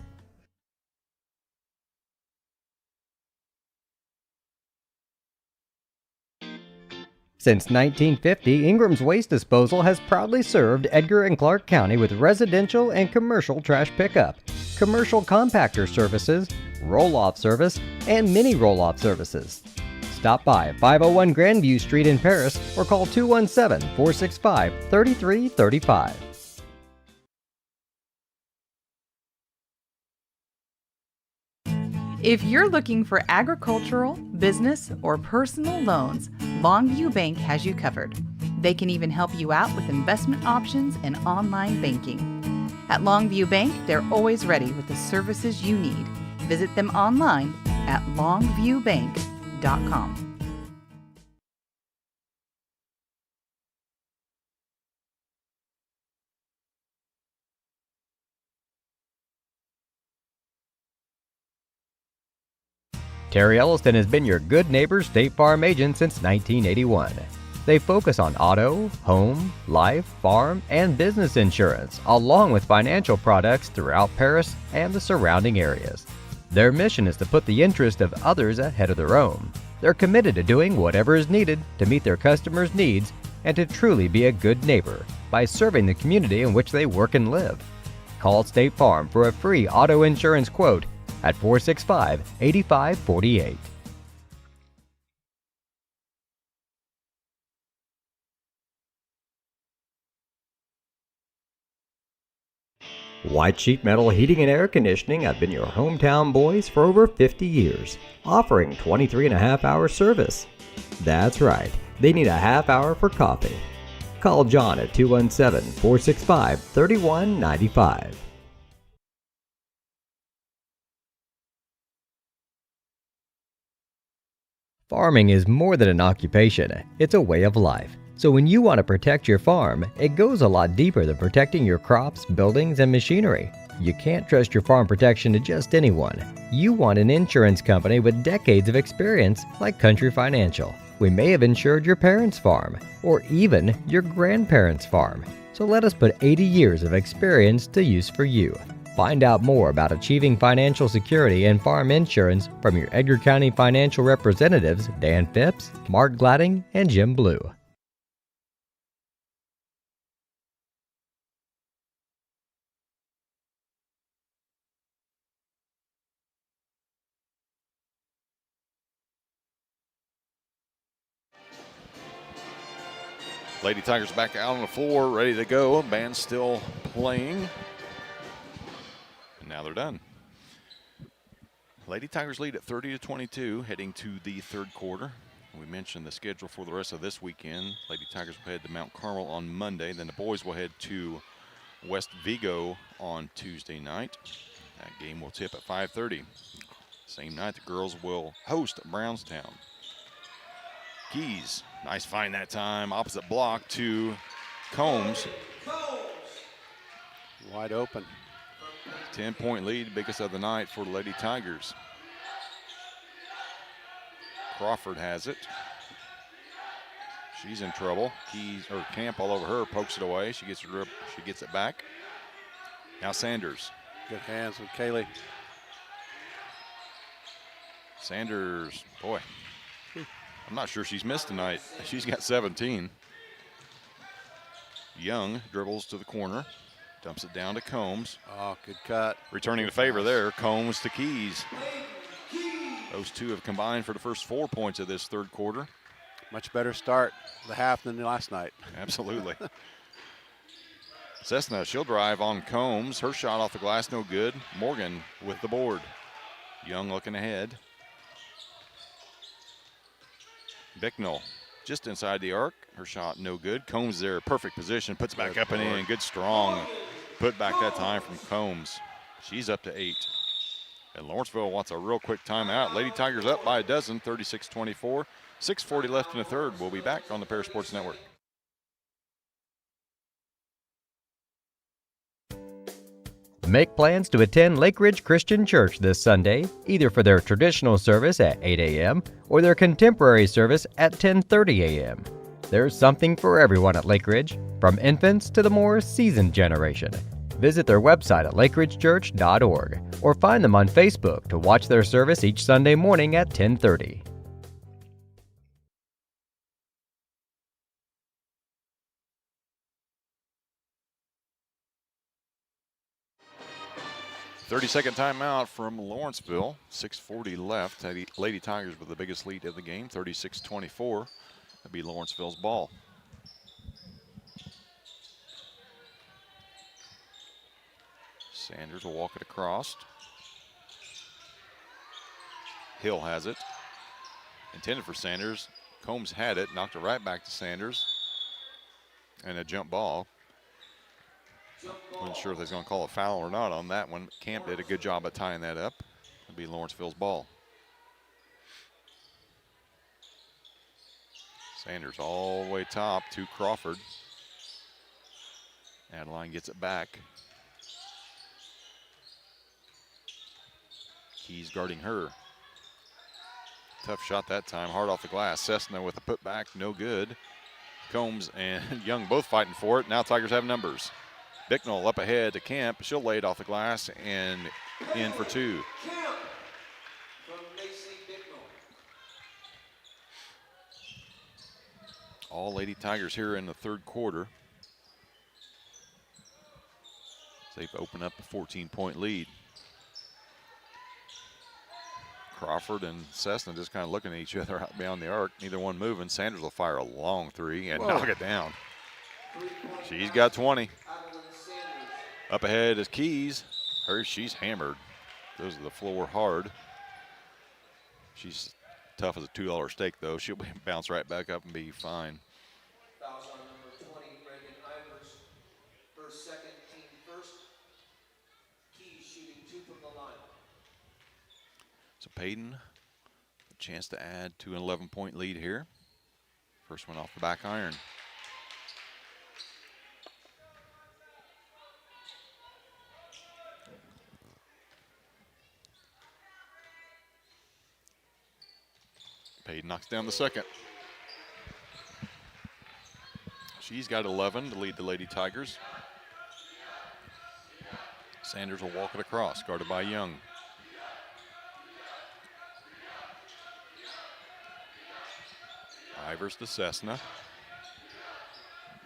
Since 1950, Ingram's Waste Disposal has proudly served Edgar and Clark County with residential and commercial trash pickup, commercial compactor services, roll-off service, and mini roll-off services. Stop by 501 Grandview Street in Paris or call 217-465-3335. If you're looking for agricultural, business, or personal loans, Longview Bank has you covered. They can even help you out with investment options and online banking. At Longview Bank, they're always ready with the services you need. Visit them online at longviewbank.com. Terry Elliston has been your good neighbor State Farm agent since 1981. They focus on auto, home, life, farm, and business insurance, along with financial products throughout Paris and the surrounding areas. Their mission is to put the interest of others ahead of their own. They're committed to doing whatever is needed to meet their customers' needs and to truly be a good neighbor by serving the community in which they work and live. Call State Farm for a free auto insurance quote at 465-8548. White Sheet Metal Heating and Air Conditioning have been your hometown boys for over 50 years, offering 23.5-hour service. That's right, they need a half hour for coffee. Call John at 217-465-3195. Farming is more than an occupation, it's a way of life. So when you want to protect your farm, it goes a lot deeper than protecting your crops, buildings, and machinery. You can't trust your farm protection to just anyone. You want an insurance company with decades of experience like Country Financial. We may have insured your parents' farm, or even your grandparents' farm. So let us put 80 years of experience to use for you. Find out more about achieving financial security and farm insurance from your Edgar County financial representatives Dan Phipps, Mark Gladding, and Jim Blue. Lady Tigers back out on the floor, ready to go. Band's still playing. And now they're done. Lady Tigers lead at 30-22, heading to the third quarter. We mentioned the schedule for the rest of this weekend. Lady Tigers will head to Mount Carmel on Monday. Then the boys will head to West Vigo on Tuesday night. That game will tip at 5:30. Same night, the girls will host Brownstown. Keys, nice find that time. Opposite block to Combs. Wide open. 10-point lead, biggest of the night for the Lady Tigers. Crawford has it. She's in trouble. Camp all over her, pokes it away. She gets it back. Now Sanders. Good hands with Kaylee. Sanders, boy, I'm not sure she's missed tonight. She's got 17. Young dribbles to the corner, dumps it down to Combs. Oh, good cut. Returning the favor there, Combs to Keys. Those two have combined for the first 4 points of this third quarter. Much better start the half than last night. Absolutely. Cessna, she'll drive on Combs. Her shot off the glass, no good. Morgan with the board. Young looking ahead. Bicknell just inside the arc. Her shot no good. Combs there, perfect position. Puts back up and in. Good strong put back that time from Combs. She's up to 8. And Lawrenceville wants a real quick timeout. Lady Tigers up by a dozen, 36-24. 6:40 left in the third. We'll be back on the Paris Sports Network. Make plans to attend Lake Ridge Christian Church this Sunday, either for their traditional service at 8 a.m. or their contemporary service at 10:30 a.m. There's something for everyone at Lake Ridge, from infants to the more seasoned generation. Visit their website at lakeridgechurch.org or find them on Facebook to watch their service each Sunday morning at 10:30. Thirty-second timeout from Lawrenceville. 6:40 left. The Lady Tigers with the biggest lead of the game, 36-24. That'd be Lawrenceville's ball. Sanders will walk it across. Hill has it. Intended for Sanders. Combs had it, knocked it right back to Sanders. And a jump ball. Wasn't sure if they was going to call a foul or not on that one. Camp did a good job of tying that up. will be Lawrenceville's ball. Sanders all the way top to Crawford. Adeline gets it back. Keys guarding her. Tough shot that time, hard off the glass. Cessna with a putback, no good. Combs and Young both fighting for it. Now Tigers have numbers. Bicknell up ahead to Camp. She'll lay it off the glass and in for two. All Lady Tigers here in the third quarter. They've opened up a 14-point lead. Crawford and Cessna just kind of looking at each other out beyond the arc. Neither one moving. Sanders will fire a long three and knock it down. She's got 20. Up ahead is Keys. She's hammered. Goes to the floor hard. She's tough as a $2 steak, though. She'll bounce right back up and be fine. Fouls on number 20, Reagan Ivers. Her second, team first. Keys shooting 2 from the line. So Payton, a chance to add to an 11-point lead here. First one off the back iron. Payton knocks down the second. She's got 11 to lead the Lady Tigers. Sanders will walk it across, guarded by Young. Ivers to Cessna.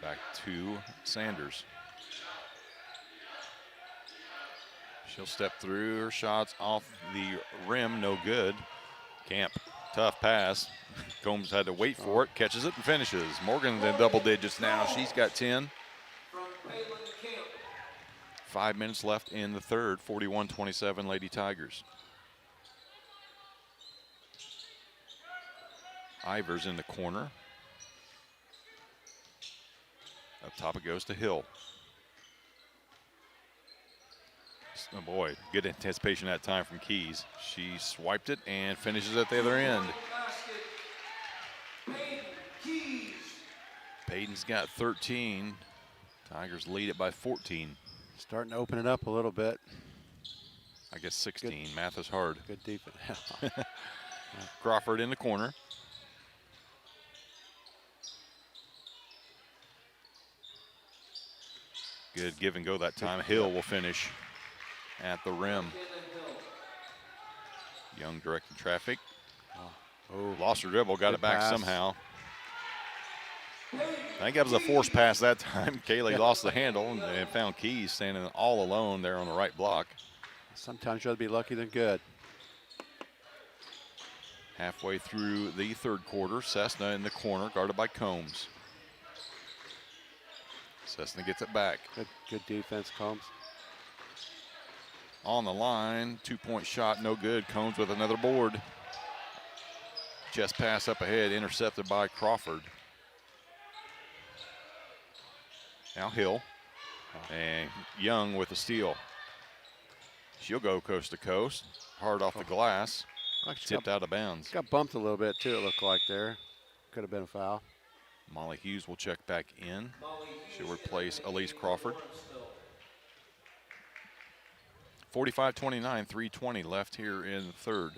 Back to Sanders. She'll step through. Her shots off the rim, no good. Camp, tough pass. Combs had to wait for it, catches it and finishes. Morgan's in double digits now. She's got 10. 5 minutes left in the third. 41-27 Lady Tigers. Ivers in the corner. Up top it goes to Hill. Oh boy, good anticipation that time from Keys. She swiped it and finishes at the other end. Payton's got 13. Tigers lead it by 14. Starting to open it up a little bit. I guess 16. Good. Math is hard. Good defense. Crawford in the corner. Good give and go that time. Hill will finish at the rim. Young directing traffic. Oh, lost her dribble, got it back somehow. I think that was a forced pass that time. Kaylee lost the handle and found Keys standing all alone there on the right block. Sometimes you'll be lucky than good. Halfway through the third quarter, Cessna in the corner, guarded by Combs. Cessna gets it back. Good defense, Combs. On the line, 2-point shot, no good. Combs with another board. Chest pass up ahead, intercepted by Crawford. Now Hill. And Young with a steal. She'll go coast to coast. Hard off the glass. Tipped out of bounds. Got bumped a little bit, too, it looked like there. Could have been a foul. Molly Hughes will check back in. She'll replace Elise Crawford. 45-29, 3:20 left here in the third.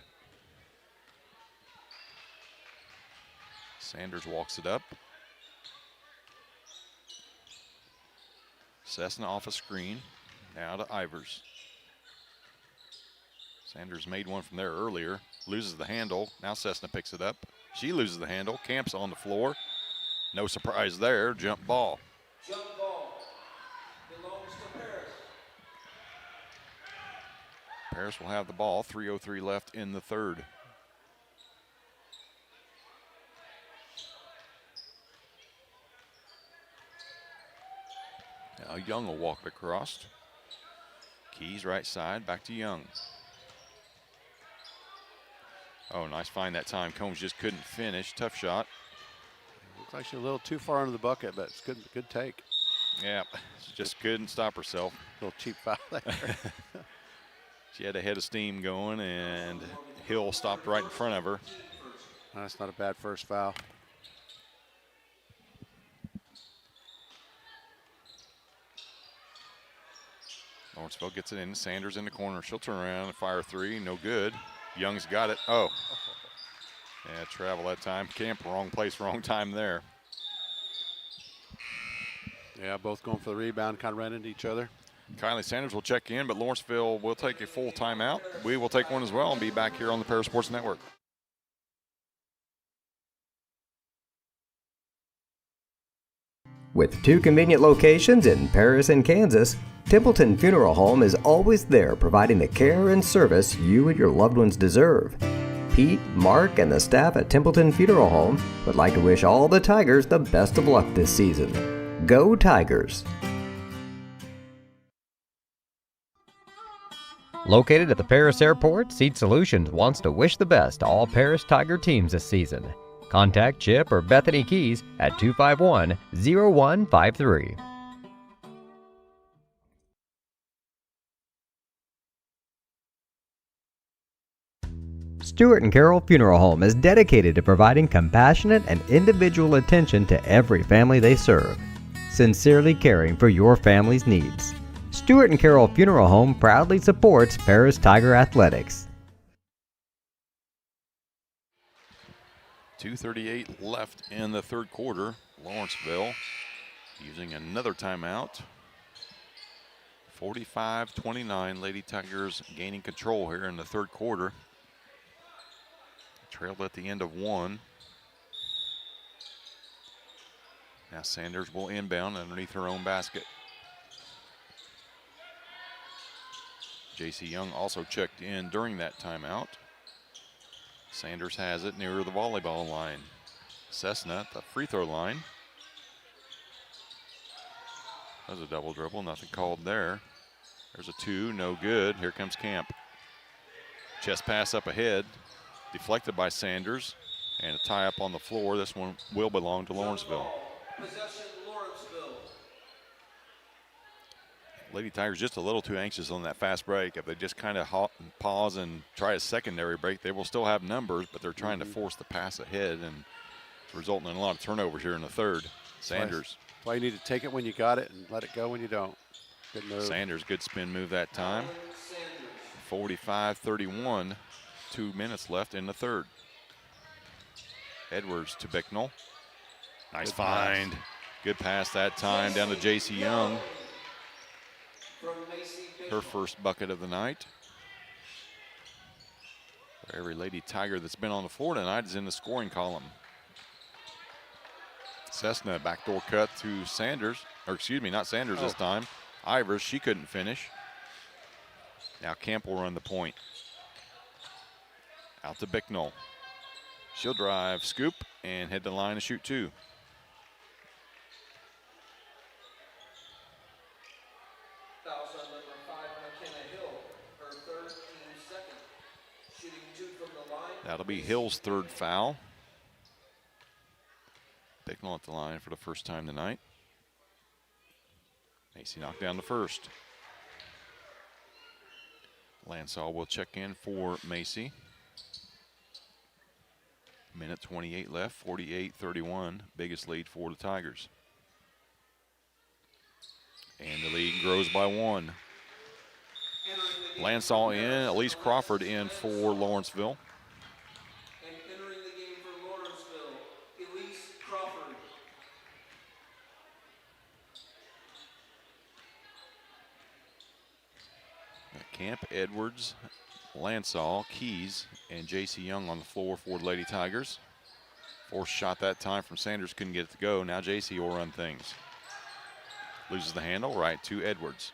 Sanders walks it up. Cessna off a screen. Now to Ivers. Sanders made one from there earlier. Loses the handle. Now Cessna picks it up. She loses the handle. Camp's on the floor. No surprise there. Jump ball. Jump ball belongs to Paris. Paris will have the ball. 3:03 left in the third. Now Young will walk it across. Keys right side, back to Young. Oh, nice find that time. Combs just couldn't finish. Tough shot. Looks like she's a little too far under the bucket, but it's good take. Yeah, she just couldn't stop herself. A little cheap foul there. She had a head of steam going, and Hill stopped right in front of her. That's not a bad first foul. Lawrenceville gets it in. Sanders in the corner. She'll turn around and fire three. No good. Young's got it. Oh. Yeah, travel that time. Camp, wrong place, wrong time there. Yeah, both going for the rebound, kind of ran into each other. Kylie Sanders will check in, but Lawrenceville will take a full timeout. We will take one as well and be back here on the Paris Sports Network. With 2 convenient locations in Paris and Kansas, Templeton Funeral Home is always there providing the care and service you and your loved ones deserve. Pete, Mark, and the staff at Templeton Funeral Home would like to wish all the Tigers the best of luck this season. Go Tigers! Located at the Paris Airport, Seat Solutions wants to wish the best to all Paris Tiger teams this season. Contact Chip or Bethany Keys at 251-0153. Stuart & Carroll Funeral Home is dedicated to providing compassionate and individual attention to every family they serve, sincerely caring for your family's needs. Stuart & Carroll Funeral Home proudly supports Paris Tiger Athletics. 2:38 left in the third quarter. Lawrenceville using another timeout. 45-29, Lady Tigers gaining control here in the third quarter. Trailed at the end of one. Now Sanders will inbound underneath her own basket. J.C. Young also checked in during that timeout. Sanders has it near the volleyball line. Cessna at the free throw line. That was a double dribble, nothing called there. There's a 2, no good. Here comes Camp. Chest pass up ahead, deflected by Sanders, and a tie up on the floor. This one will belong to Lawrenceville. Possession, Lawrenceville. Lady Tigers just a little too anxious on that fast break. If they just kind of pause and try a secondary break, they will still have numbers, but they're trying to force the pass ahead, and it's resulting in a lot of turnovers here in the third. Sanders. That's why you need to take it when you got it and let it go when you don't. Good move. Sanders, good spin move that time. 45-31, 2 minutes left in the third. Edwards to Bicknell. Nice find. Good pass that time down to J.C. Young. Her first bucket of the night. For every Lady Tiger that's been on the floor tonight is in the scoring column. Cessna backdoor cut to Sanders, or excuse me, not Sanders this time. Ivers, she couldn't finish. Now Camp will run the point. Out to Bicknell. She'll drive, scoop, and head to the line to shoot 2. That'll be Hill's third foul. Bicknell at the line for the first time tonight. Macy knocked down the first. Lansall will check in for Macy. Minute 28 left, 48-31, biggest lead for the Tigers. And the lead grows by 1. Lansall in, Elise Crawford in for Lawrenceville. And entering the game for Lawrenceville, Elise Crawford. Camp, Edwards, Lansall, Keys, and J.C. Young on the floor for the Lady Tigers. Forced shot that time from Sanders, couldn't get it to go. Now J.C. will run things. Loses the handle, right to Edwards.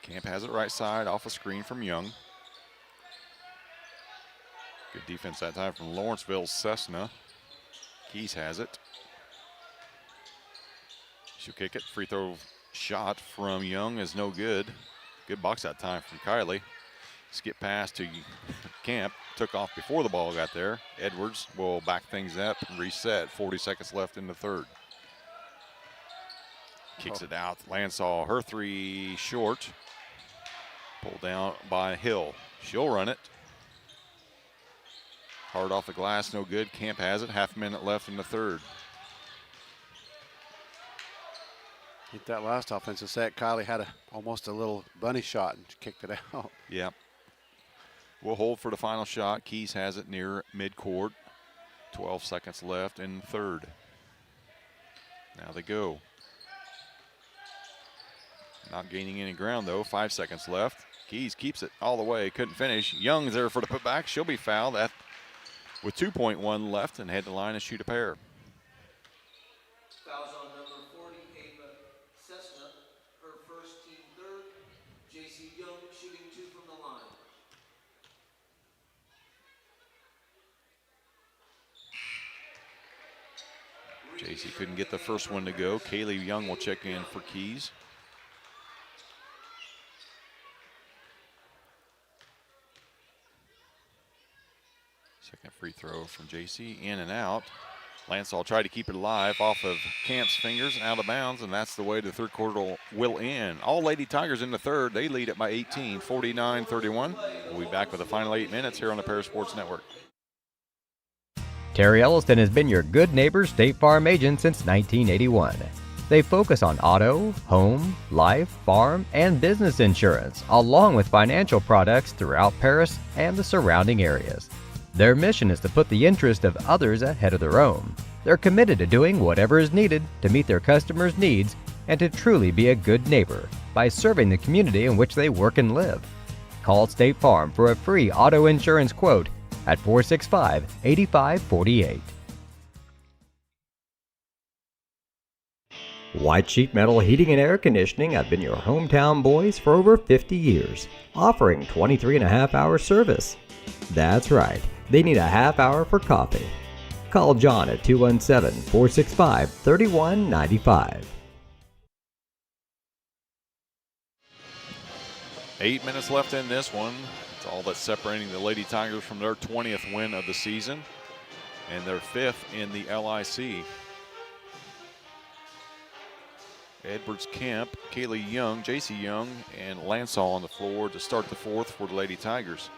Camp has it right side, off a screen from Young. Good defense that time from Lawrenceville's Cessna. Keys has it. She'll kick it. Free throw shot from Young is no good. Good box that time from Kylie. Skip pass to Camp. Took off before the ball got there. Edwards will back things up and reset. 40 seconds left in the third. Kicks it out. Lansall, her three short. Pulled down by Hill. She'll run it. Hard off the glass, no good. Camp has it. Half minute left in the third. Hit that last offensive set. Kylie had almost a little bunny shot and kicked it out. Yep. We'll hold for the final shot. Keys has it near midcourt. 12 seconds left in third. Now they go. Not gaining any ground though. 5 seconds left. Keys keeps it all the way. Couldn't finish. Young's there for the putback. She'll be fouled with 2.1 left and head to line and shoot a pair. Fouls on number 40, Ava Cessna. Her first, team third. J.C. Young shooting 2 from the line. JC couldn't get the first one to go. Kaylee Young will check in for Keys. Second free throw from JC, in and out. Lansall tried to keep it alive off of Camp's fingers, out of bounds, and that's the way the third quarter will end. All Lady Tigers in the third. They lead it by 18, 49-31. We'll be back with the final 8 minutes here on the Paris Sports Network. Terry Elliston has been your good neighbor State Farm agent since 1981. They focus on auto, home, life, farm, and business insurance, along with financial products throughout Paris and the surrounding areas. Their mission is to put the interest of others ahead of their own. They're committed to doing whatever is needed to meet their customers' needs and to truly be a good neighbor by serving the community in which they work and live. Call State Farm for a free auto insurance quote at 465-8548. White Sheet Metal Heating and Air Conditioning have been your hometown boys for over 50 years, offering 23.5-hour service. That's right, they need a half hour for coffee. Call John at 217-465-3195. 8 minutes left in this one. It's all that's separating the Lady Tigers from their 20th win of the season and their 5th in the LIC. Edwards, Kemp, Kaylee Young, JC Young, and Lansall on the floor to start the fourth for the Lady Tigers.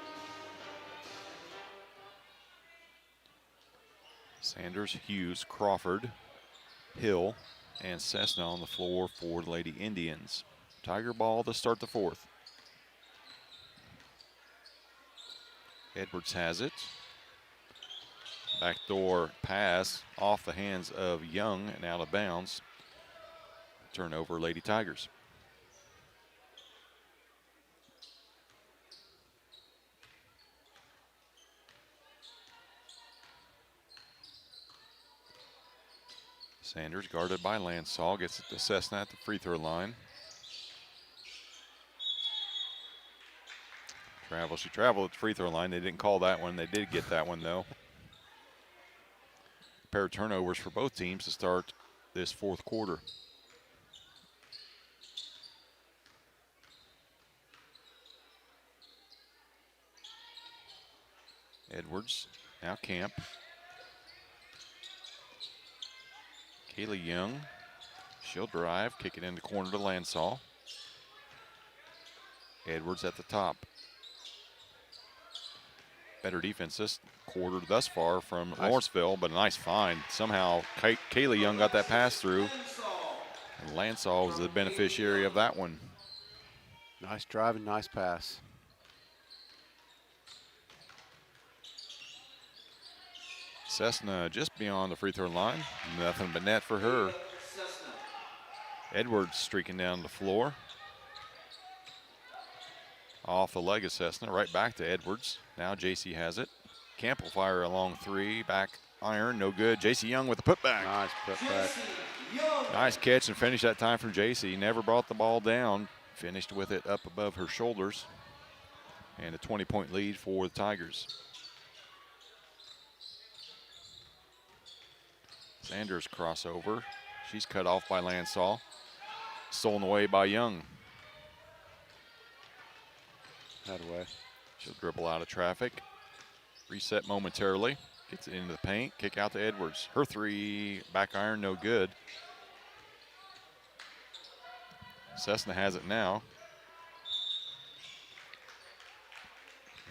Sanders, Hughes, Crawford, Hill, and Cessna on the floor for the Lady Indians. Tiger ball to start the fourth. Edwards has it. Backdoor pass off the hands of Young and out of bounds. Turnover, Lady Tigers. Sanders guarded by Lansall, gets it to Cessna at the free throw line. She traveled at the free throw line. They didn't call that one. They did get that one though. A pair of turnovers for both teams to start this fourth quarter. Edwards, now Camp. Kaylee Young, she'll drive, kick it in the corner to Lansall. Edwards at the top. Better defense this quarter thus far from Lawrenceville, but a nice find. Somehow Kaylee Young got that pass through, and Lansall was the beneficiary of that one. Nice drive and nice pass. Cessna just beyond the free throw line. Nothing but net for her. Edwards streaking down the floor. Off the leg of Cessna, right back to Edwards. Now JC has it. Camp will fire a long three, back iron, no good. JC Young with the putback. Nice putback. Nice catch and finish that time from JC. Never brought the ball down. Finished with it up above her shoulders. And a 20-point lead for the Tigers. Sanders crossover. She's cut off by Lansall. Stolen away by Young. That away. She'll dribble out of traffic. Reset momentarily. Gets it into the paint. Kick out to Edwards. Her three, back iron, no good. Cessna has it now.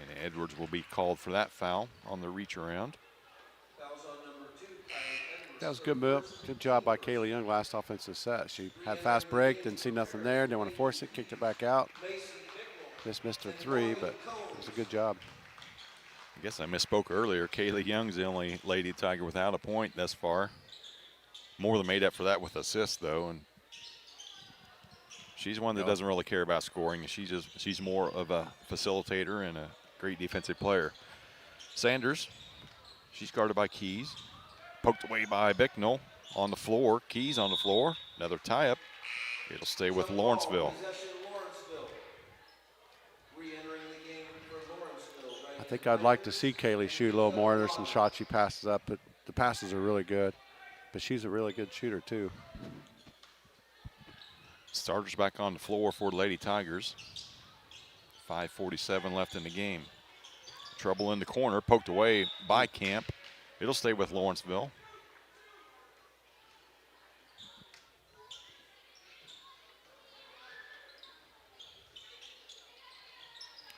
And Edwards will be called for that foul on the reach around. That was a good move. Good job by Kaylee Young last offensive set. She had fast break, didn't see nothing there, didn't want to force it, kicked it back out. Just missed her three, but it was a good job. I guess I misspoke earlier. Kaylee Young's the only Lady Tiger without a point thus far. More than made up for that with assists, though, and she's one that doesn't really care about scoring. She's more of a facilitator and a great defensive player. Sanders, she's guarded by Keys. Poked away by Bicknell on the floor. Keys on the floor. Another tie-up. It'll stay with Lawrenceville. I think I'd like to see Kaylee shoot a little more. There's some shots she passes up, but the passes are really good. But she's a really good shooter, too. Starters back on the floor for the Lady Tigers. 5:47 left in the game. Trouble in the corner. Poked away by Camp. It'll stay with Lawrenceville.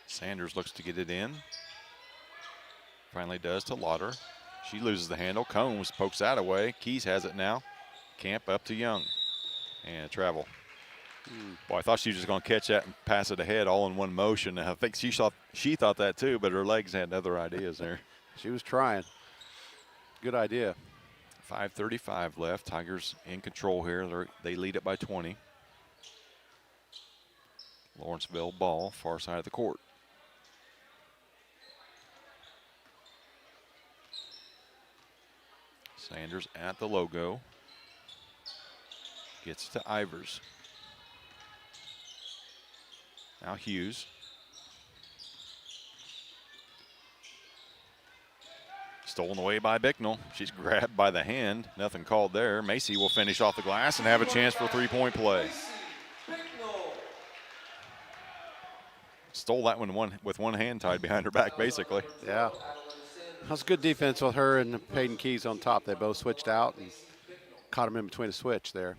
Sanders looks to get it in. Finally does to Lauder. She loses the handle. Combs pokes that away. Keys has it now. Camp up to Young. And travel. Boy, I thought she was just going to catch that and pass it ahead all in one motion. I think she thought that too, but her legs had other ideas there. She was trying. Good idea. 5:35 left. Tigers in control here. They lead it by 20. Lawrenceville ball, far side of the court. Sanders at the logo. Gets to Ivers. Now Hughes. Stolen away by Bicknell. She's grabbed by the hand. Nothing called there. Macy will finish off the glass and have a chance for a three-point play. Stole that one with one hand tied behind her back, basically. Yeah. That was good defense with her and Peyton Keys on top. They both switched out and caught them in between a switch there.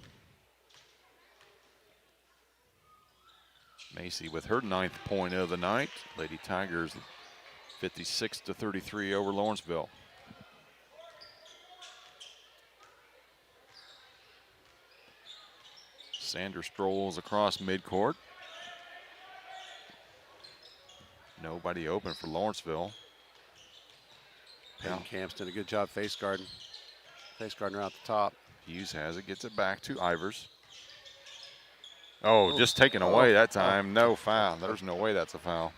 Macy with her 9th point of the night. Lady Tigers 56-33 over Lawrenceville. Sanders strolls across midcourt. Nobody open for Lawrenceville. Peyton Camp's did a good job face guarding her out the top. Hughes has it, gets it back to Ivers. Oh, just taken away that time. No foul. There's no way that's a foul.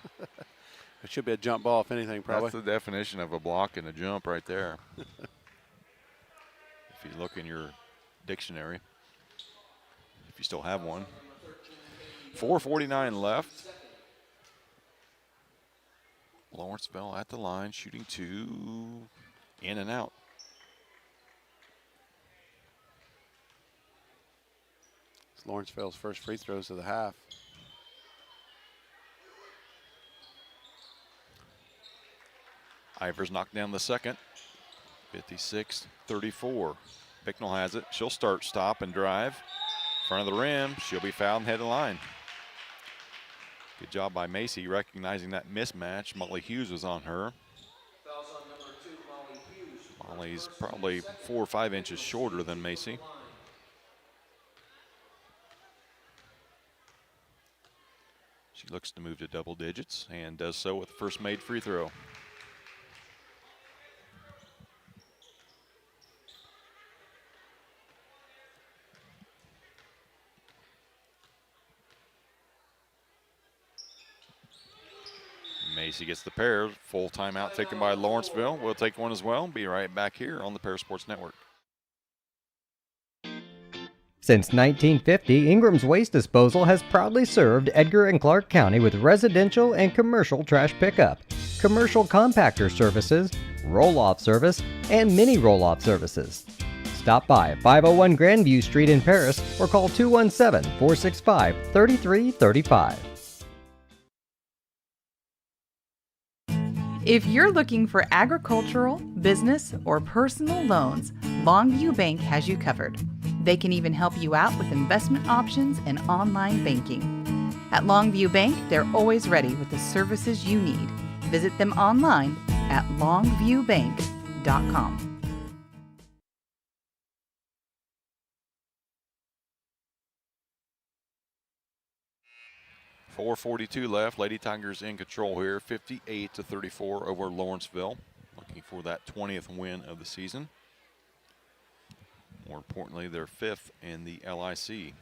It should be a jump ball, if anything, probably. That's the definition of a block and a jump right there. If you look in your dictionary, if you still have one. 4:49 left. Lawrenceville at the line, shooting two, in and out. It's Lawrenceville's first free throws of the half. Ivers knocked down the second. 56-34. Bicknell has it. She'll stop, and drive. Front of the rim. She'll be fouled and head to the line. Good job by Macy recognizing that mismatch. Molly Hughes was on her. Molly's probably 4 or 5 inches shorter than Macy. She looks to move to double digits and does so with the first made free throw. Macy gets the pair. Full timeout taken by Lawrenceville. We'll take one as well. Be right back here on the Paris Sports Network. Since 1950, Ingram's Waste Disposal has proudly served Edgar and Clark County with residential and commercial trash pickup, commercial compactor services, roll-off service, and mini roll-off services. Stop by 501 Grandview Street in Paris or call 217-465-3335. If you're looking for agricultural, business, or personal loans, Longview Bank has you covered. They can even help you out with investment options and online banking. At Longview Bank, they're always ready with the services you need. Visit them online at longviewbank.com. 4:42 left. Lady Tigers in control here, 58-34 over Lawrenceville. Looking for that 20th win of the season. More importantly, they're 5th in the LIC.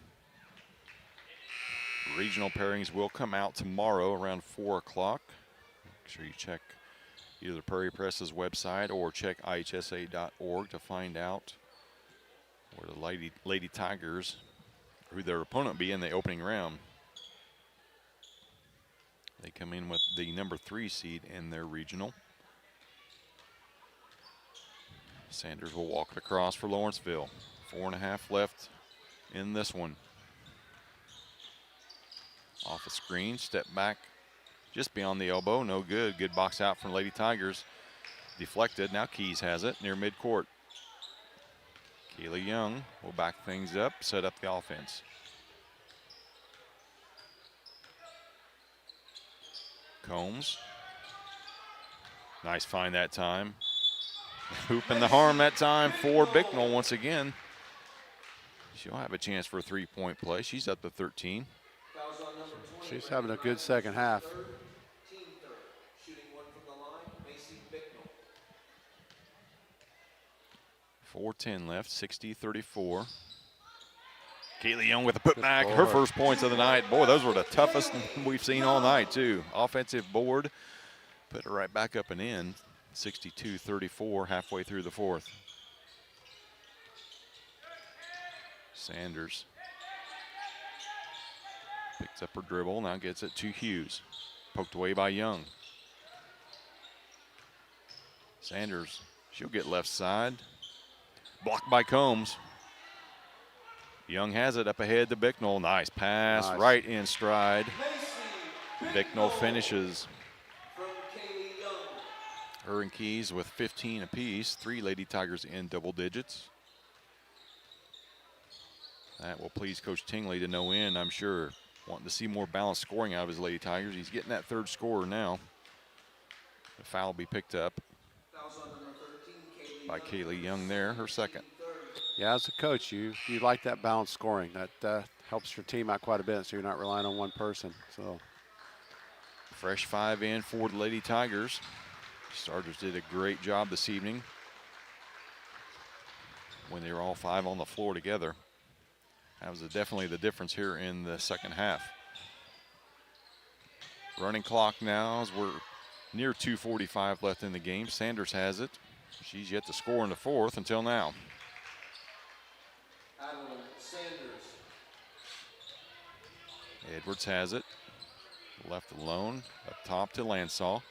Regional pairings will come out tomorrow around 4 o'clock. Make sure you check either Prairie Press's website or check ihsa.org to find out where the Lady Tigers, who their opponent will be in the opening round. They come in with the number 3 seed in their regional. Sanders will walk it across for Lawrenceville. 4.5 left in this one. Off the screen, step back just beyond the elbow, no good. Good box out from Lady Tigers. Deflected, now Keys has it near midcourt. Kaylee Young will back things up, set up the offense. Combs. Nice find that time. Hoop in the harm that time for Bicknell once again. She'll have a chance for a 3-point play. She's up to 13. She's having a good second half. 4:10 left, 60-34. Kaylee Young with a putback, her first points of the night. Boy, those were the toughest we've seen all night, too. Offensive board, put it right back up and in. 62-34, halfway through the fourth. Sanders picks up her dribble, now gets it to Hughes. Poked away by Young. Sanders, she'll get left side. Blocked by Combs. Young has it up ahead to Bicknell. Nice pass, right in stride. Bicknell finishes. Her and Keys with 15 apiece. 3 Lady Tigers in double digits. That will please Coach Tingley to no end, I'm sure. Wanting to see more balanced scoring out of his Lady Tigers. He's getting that third scorer now. The foul will be picked up by Kaylee Young there, her second. Yeah, as a coach, you like that balanced scoring. That helps your team out quite a bit, so you're not relying on one person. So, fresh 5 in for the Lady Tigers. Starters did a great job this evening when they were all 5 on the floor together. That was definitely the difference here in the second half. Running clock now as we're near 2:45 left in the game. Sanders has it. She's yet to score in the fourth until now. Edwards has it. Left alone. Up top to Lansaw.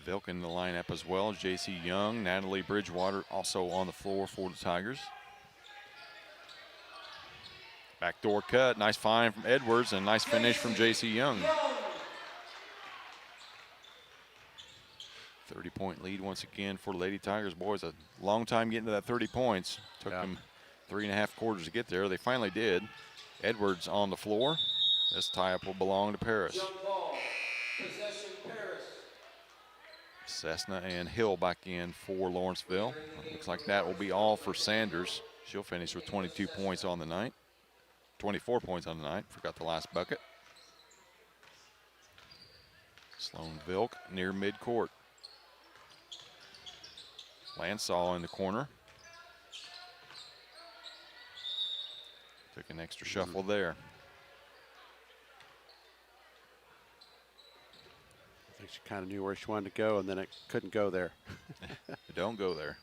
Vilk in the lineup as well. J.C. Young, Natalie Bridgewater also on the floor for the Tigers. Backdoor cut. Nice find from Edwards and nice finish from J.C. Young. 30-point lead once again for Lady Tigers. Boys, a long time getting to that 30 points. Took them 3.5 quarters to get there. They finally did. Edwards on the floor. This tie-up will belong to Paris. Cessna and Hill back in for Lawrenceville. Looks like that will be all for Sanders. She'll finish with 22 points on the night. 24 points on the night. Forgot the last bucket. Sloan Vilk near midcourt. Lansaw in the corner. Took an extra shuffle there. I think she kind of knew where she wanted to go, and then it couldn't go there. Don't go there.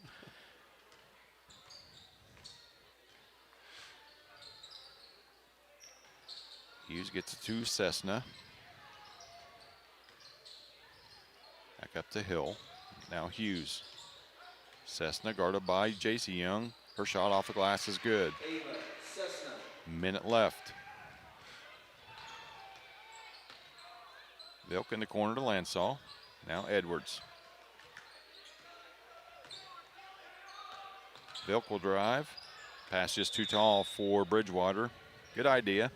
Hughes gets it to Cessna. Back up to Hill. Now Hughes. Cessna guarded by J.C. Young. Her shot off the glass is good. Minute left. Vilk in the corner to Lansaw. Now Edwards. Vilk will drive. Pass just too tall for Bridgewater. Good idea.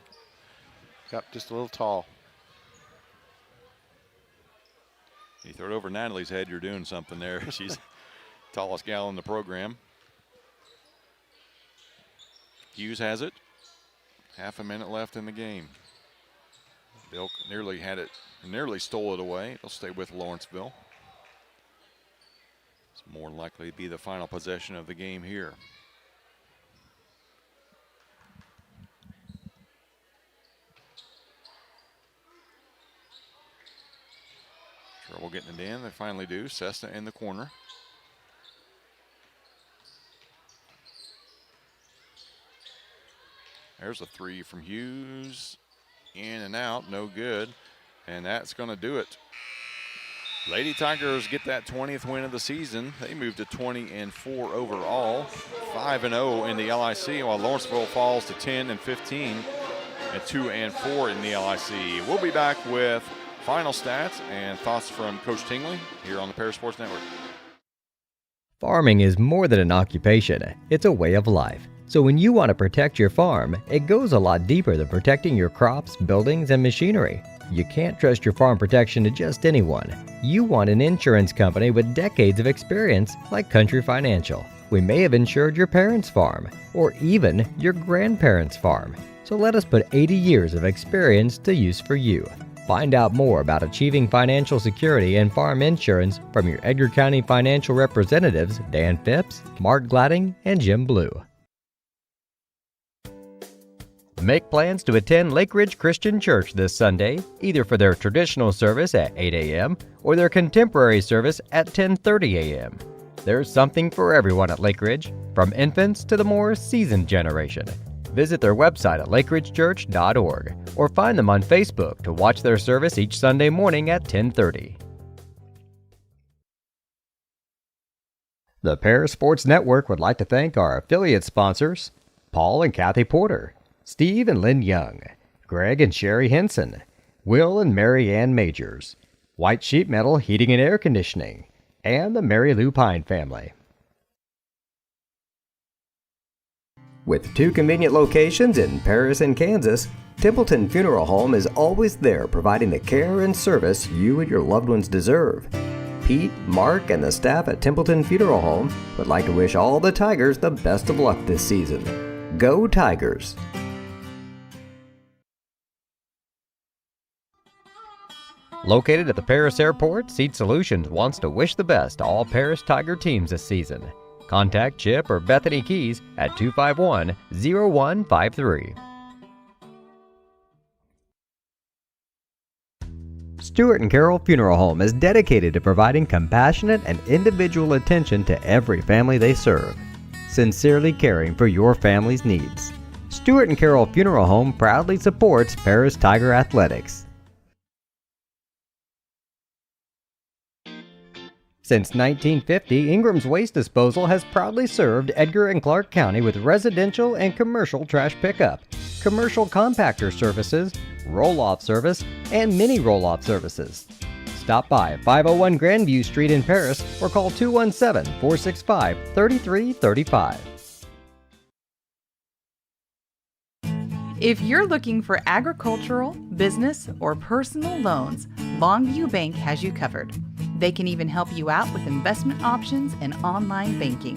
Got just a little tall. You throw it over Natalie's head, you're doing something there. She's the tallest gal in the program. Hughes has it. Half a minute left in the game. Vilk nearly stole it away. It'll stay with Lawrenceville. It's more likely to be the final possession of the game here. Trouble getting it in. They finally do. Cessna in the corner. There's a three from Hughes. In and out. No good. And that's going to do it. Lady Tigers get that 20th win of the season. They move to 20-4 overall. 5-0 in the LIC, while Lawrenceville falls to 10-15 and 2-4 in the LIC. We'll be back with final stats and thoughts from Coach Tingley here on the Paris Sports Network. Farming is more than an occupation, it's a way of life. So when you want to protect your farm, it goes a lot deeper than protecting your crops, buildings, and machinery. You can't trust your farm protection to just anyone. You want an insurance company with decades of experience like Country Financial. We may have insured your parents' farm, or even your grandparents' farm. So let us put 80 years of experience to use for you. Find out more about achieving financial security and farm insurance from your Edgar County financial representatives Dan Phipps, Mark Gladding, and Jim Blue. Make plans to attend Lake Ridge Christian Church this Sunday, either for their traditional service at 8 a.m. or their contemporary service at 10:30 a.m. There's something for everyone at Lake Ridge, from infants to the more seasoned generation. Visit their website at lakeridgechurch.org or find them on Facebook to watch their service each Sunday morning at 10:30. The Paris Sports Network would like to thank our affiliate sponsors, Paul and Kathy Porter, Steve and Lynn Young, Greg and Sherry Henson, Will and Mary Ann Majors, White Sheet Metal Heating and Air Conditioning, and the Mary Lou Pine family. With 2 convenient locations in Paris and Kansas, Templeton Funeral Home is always there providing the care and service you and your loved ones deserve. Pete, Mark, and the staff at Templeton Funeral Home would like to wish all the Tigers the best of luck this season. Go Tigers! Located at the Paris Airport, Seat Solutions wants to wish the best to all Paris Tiger teams this season. Contact Chip or Bethany Keys at 251-0153. Stewart & Carroll Funeral Home is dedicated to providing compassionate and individual attention to every family they serve, sincerely caring for your family's needs. Stewart & Carroll Funeral Home proudly supports Paris Tiger Athletics. Since 1950, Ingram's Waste Disposal has proudly served Edgar and Clark County with residential and commercial trash pickup, commercial compactor services, roll-off service, and mini roll-off services. Stop by at 501 Grandview Street in Paris or call 217-465-3335. If you're looking for agricultural, business, or personal loans, Longview Bank has you covered. They can even help you out with investment options and online banking.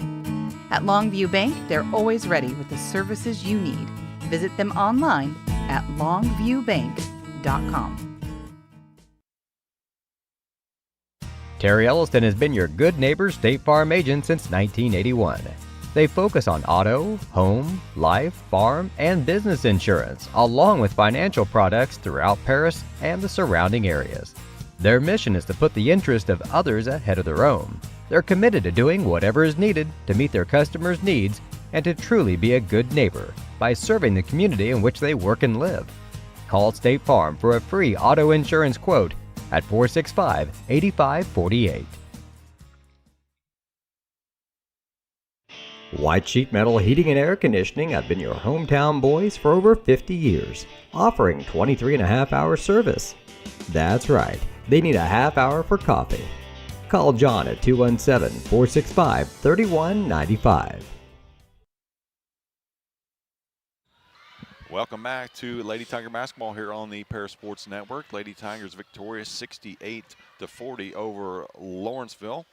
At Longview Bank, they're always ready with the services you need. Visit them online at longviewbank.com. Terry Elliston has been your good neighbor State Farm agent since 1981. They focus on auto, home, life, farm, and business insurance, along with financial products throughout Paris and the surrounding areas. Their mission is to put the interest of others ahead of their own. They're committed to doing whatever is needed to meet their customers' needs and to truly be a good neighbor by serving the community in which they work and live. Call State Farm for a free auto insurance quote at 465-8548. White Sheet Metal Heating and Air Conditioning have been your hometown boys for over 50 years, offering 23.5-hour service. That's right, they need a half hour for coffee. Call John at 217-465-3195. Welcome back to Lady Tiger basketball here on the Paris Sports Network. Lady Tigers victorious 68-40 over Lawrenceville.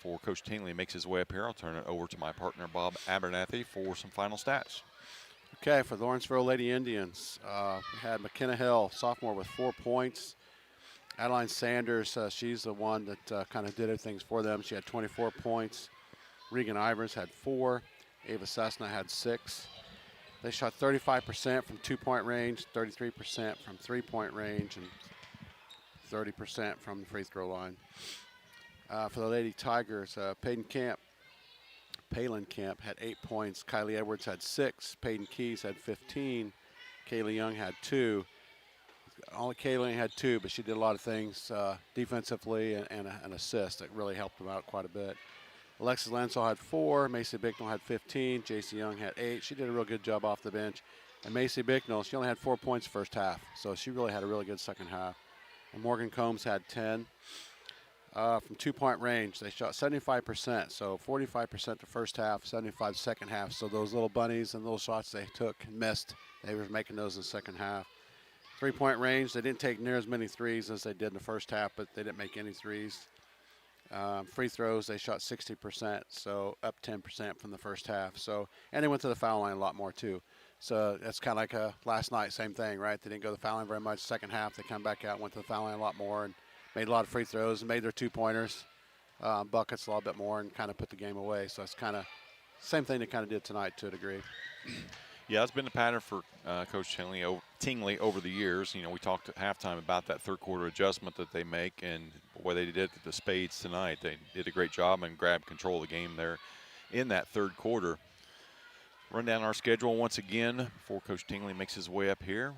For Coach Tingley makes his way up here, I'll turn it over to my partner Bob Abernathy for some final stats. Okay, for the Lawrenceville Lady Indians, we had McKenna Hill, sophomore, with 4 points. Adeline Sanders, she's the one that kind of did everything for them. She had 24 points. Regan Ivers had 4. Ava Cessna had 6. They shot 35% from 2-point range, 33% from 3-point range, and 30% from the free throw line. For the Lady Tigers, Palin Camp had 8 points. Kylie Edwards had 6. Peyton Keys had 15. Kaylee Young had 2. Only Kaylee had 2, but she did a lot of things defensively and an assist that really helped them out quite a bit. Alexis Lansall had 4. Macy Bicknell had 15. JC Young had 8. She did a real good job off the bench. And Macy Bicknell, she only had 4 points first half, so she really had a really good second half. And Morgan Combs had 10. From 2-point range, they shot 75%, so 45% the first half, 75 second half. So those little bunnies and little shots they took and missed, they were making those in the second half. 3-point range, they didn't take near as many threes as they did in the first half, but they didn't make any threes. Free throws, they shot 60%, so up 10% from the first half. So, and they went to the foul line a lot more too. So that's kind of like last night, same thing, right? They didn't go to the foul line very much. Second half, they come back out, went to the foul line a lot more, and made a lot of free throws and made their 2-pointers, buckets a little bit more, and kind of put the game away. So it's kind of same thing they kind of did tonight to a degree. Yeah, it's been the pattern for Coach Tingley over the years. You know, we talked at halftime about that third-quarter adjustment that they make, and boy, they did it at the spades tonight. They did a great job and grabbed control of the game there in that third quarter. Run down our schedule once again before Coach Tingley makes his way up here.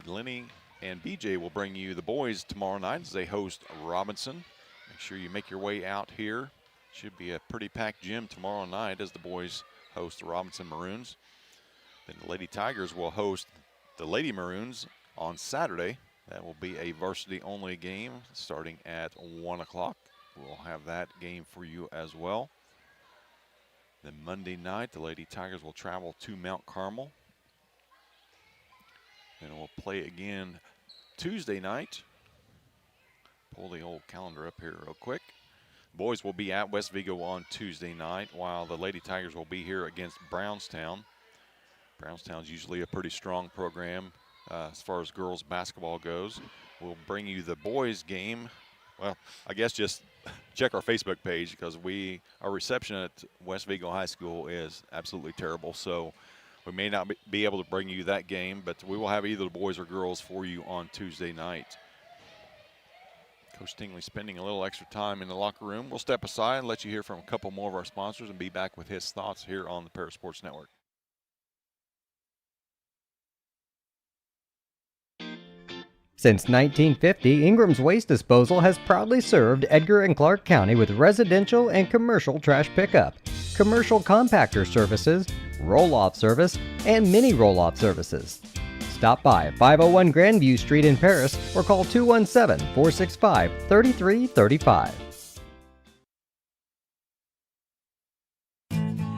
Lenny and BJ will bring you the boys tomorrow night as they host Robinson. Make sure you make your way out here. Should be a pretty packed gym tomorrow night as the boys host the Robinson Maroons. Then the Lady Tigers will host the Lady Maroons on Saturday. That will be a varsity-only game starting at 1 o'clock. We'll have that game for you as well. Then Monday night, the Lady Tigers will travel to Mount Carmel. Then we'll play again Tuesday night. Pull the old calendar up here real quick. Boys will be at West Vigo on Tuesday night, while the Lady Tigers will be here against Brownstown. Brownstown's usually a pretty strong program as far as girls basketball goes. We'll bring you the boys game. Well, I guess just check our Facebook page because our reception at West Vigo High School is absolutely terrible. So we may not be able to bring you that game, but we will have either the boys or girls for you on Tuesday night. Coach Tingley spending a little extra time in the locker room. We'll step aside and let you hear from a couple more of our sponsors and be back with his thoughts here on the Paris Sports Network. Since 1950, Ingram's Waste Disposal has proudly served Edgar and Clark County with residential and commercial trash pickup, commercial compactor services, roll-off service, and mini roll-off services. Stop by 501 Grandview Street in Paris or call 217-465-3335.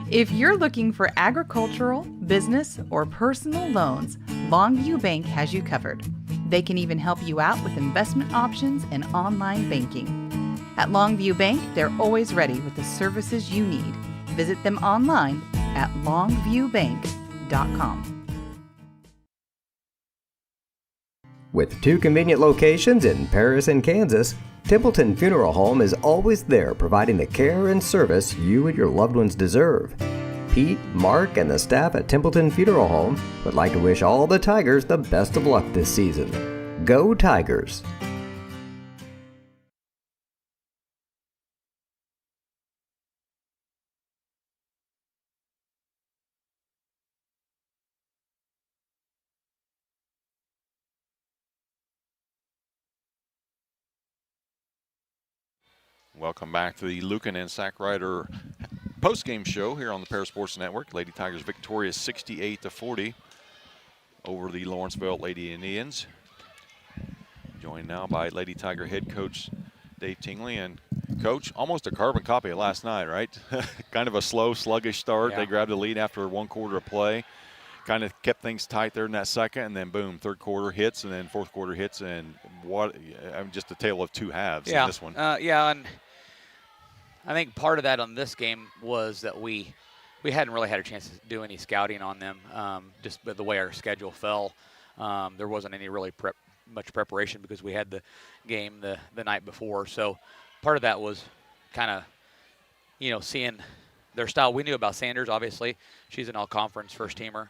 If you're looking for agricultural, business, or personal loans, Longview Bank has you covered. They can even help you out with investment options and online banking. At Longview Bank, they're always ready with the services you need. Visit them online at longviewbank.com. With 2 convenient locations in Paris and Kansas, Templeton Funeral Home is always there providing the care and service you and your loved ones deserve. Pete, Mark, and the staff at Templeton Funeral Home would like to wish all the Tigers the best of luck this season. Go Tigers! Welcome back to the Lucan and Sackrider post-game show here on the Paris Sports Network. Lady Tigers victorious 68-40 over the Lawrenceville Lady Indians. Joined now by Lady Tiger head coach Dave Tingley. And coach, almost a carbon copy of last night, right? Kind of a slow, sluggish start. Yeah. They grabbed the lead after 1 quarter of play. kind of kept things tight there in that second, and then boom, third quarter hits, and then fourth quarter hits, and just a tale of two halves in this one. And I think part of that on this game was that we hadn't really had a chance to do any scouting on them, just the way our schedule fell. There wasn't any really much preparation because we had the game the night before. So part of that was kind of, seeing their style. We knew about Sanders, obviously. She's an all-conference first-teamer.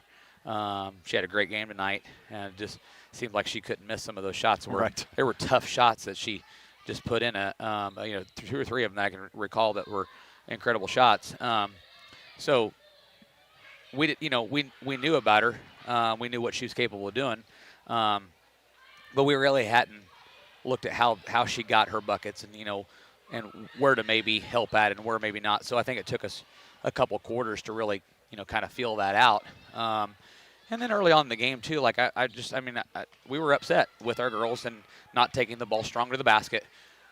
She had a great game tonight, and it just seemed like she couldn't miss some of those shots. Right. There were tough shots that she just put in, 2 or 3 of them that I can recall that were incredible shots. So we did, we knew about her. We knew what she was capable of doing. But we really hadn't looked at how she got her buckets and where to maybe help at and where maybe not. So I think it took us a couple quarters to really, kind of feel that out. And then early on in the game too, we were upset with our girls and not taking the ball strong to the basket.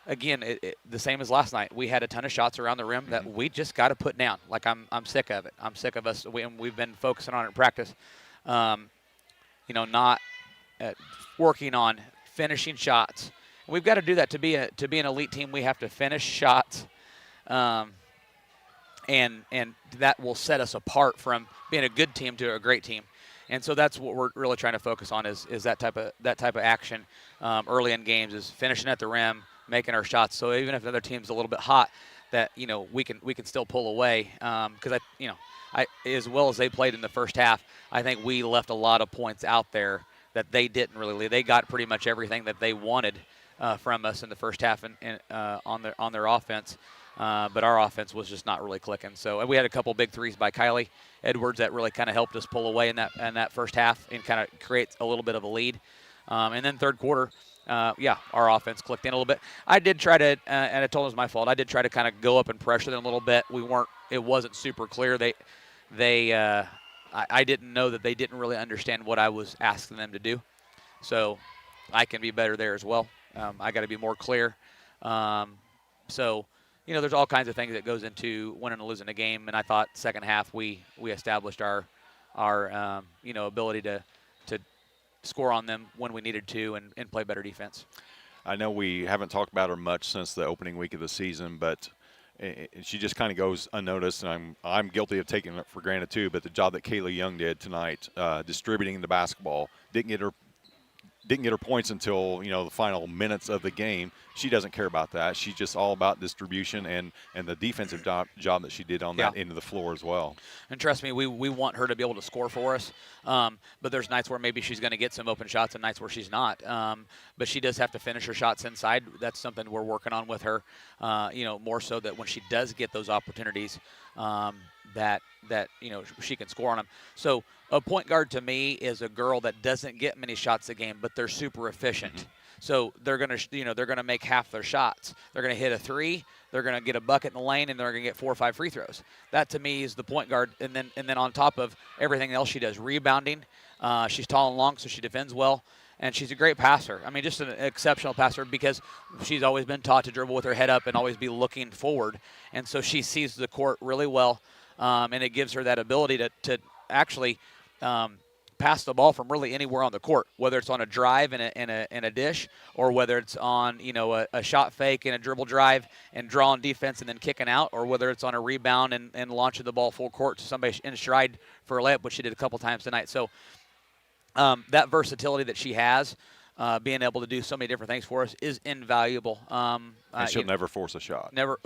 Again, the same as last night. We had a ton of shots around the rim that we just got to put down. Like I'm sick of it. I'm sick of us. We've been focusing on it in practice. Not working on finishing shots. We've got to do that to be an elite team. We have to finish shots, and that will set us apart from being a good team to a great team. And so that's what we're really trying to focus on is that type of action early in games, is finishing at the rim, making our shots. So even if another team's a little bit hot, that we can still pull away. Because I as well as they played in the first half, I think we left a lot of points out there that they didn't really leave. They got pretty much everything that they wanted from us in the first half and on their offense. But our offense was just not really clicking. So we had a couple big threes by Kylie Edwards that really kind of helped us pull away in that first half and kind of create a little bit of a lead. And then third quarter, our offense clicked in a little bit. I did try to, and I told them it was my fault, I did try to kind of go up and pressure them a little bit. It wasn't super clear. I didn't know that they didn't really understand what I was asking them to do. So I can be better there as well. I got to be more clear. There's all kinds of things that goes into winning and losing a game. And I thought second half we established our ability to score on them when we needed to and play better defense. I know we haven't talked about her much since the opening week of the season, but she just kind of goes unnoticed, and I'm guilty of taking it for granted too. But the job that Kaylee Young did tonight, distributing the basketball, didn't get her points until the final minutes of the game. She doesn't care about that. She's just all about distribution and the defensive job that she did on that end of the floor as well. And trust me, we want her to be able to score for us. But there's nights where maybe she's going to get some open shots and nights where she's not. But she does have to finish her shots inside. That's something we're working on with her. More so that when she does get those opportunities, that she can score on them. So a point guard to me is a girl that doesn't get many shots a game, but they're super efficient. Mm-hmm. So they're gonna make half their shots. They're gonna hit a three, they're gonna get a bucket in the lane, and they're gonna get 4 or 5 free throws. That to me is the point guard. And then on top of everything else she does, rebounding. She's tall and long, so she defends well. And she's a great passer. I mean, just an exceptional passer because she's always been taught to dribble with her head up and always be looking forward. And so she sees the court really well, and it gives her that ability to actually pass the ball from really anywhere on the court, whether it's on a drive in a dish, or whether it's on a shot fake and a dribble drive and drawing defense and then kicking out, or whether it's on a rebound and launching the ball full court to somebody in stride for a layup, which she did a couple times tonight. So that versatility that she has, being able to do so many different things for us, is invaluable. And she'll never force a shot. Never.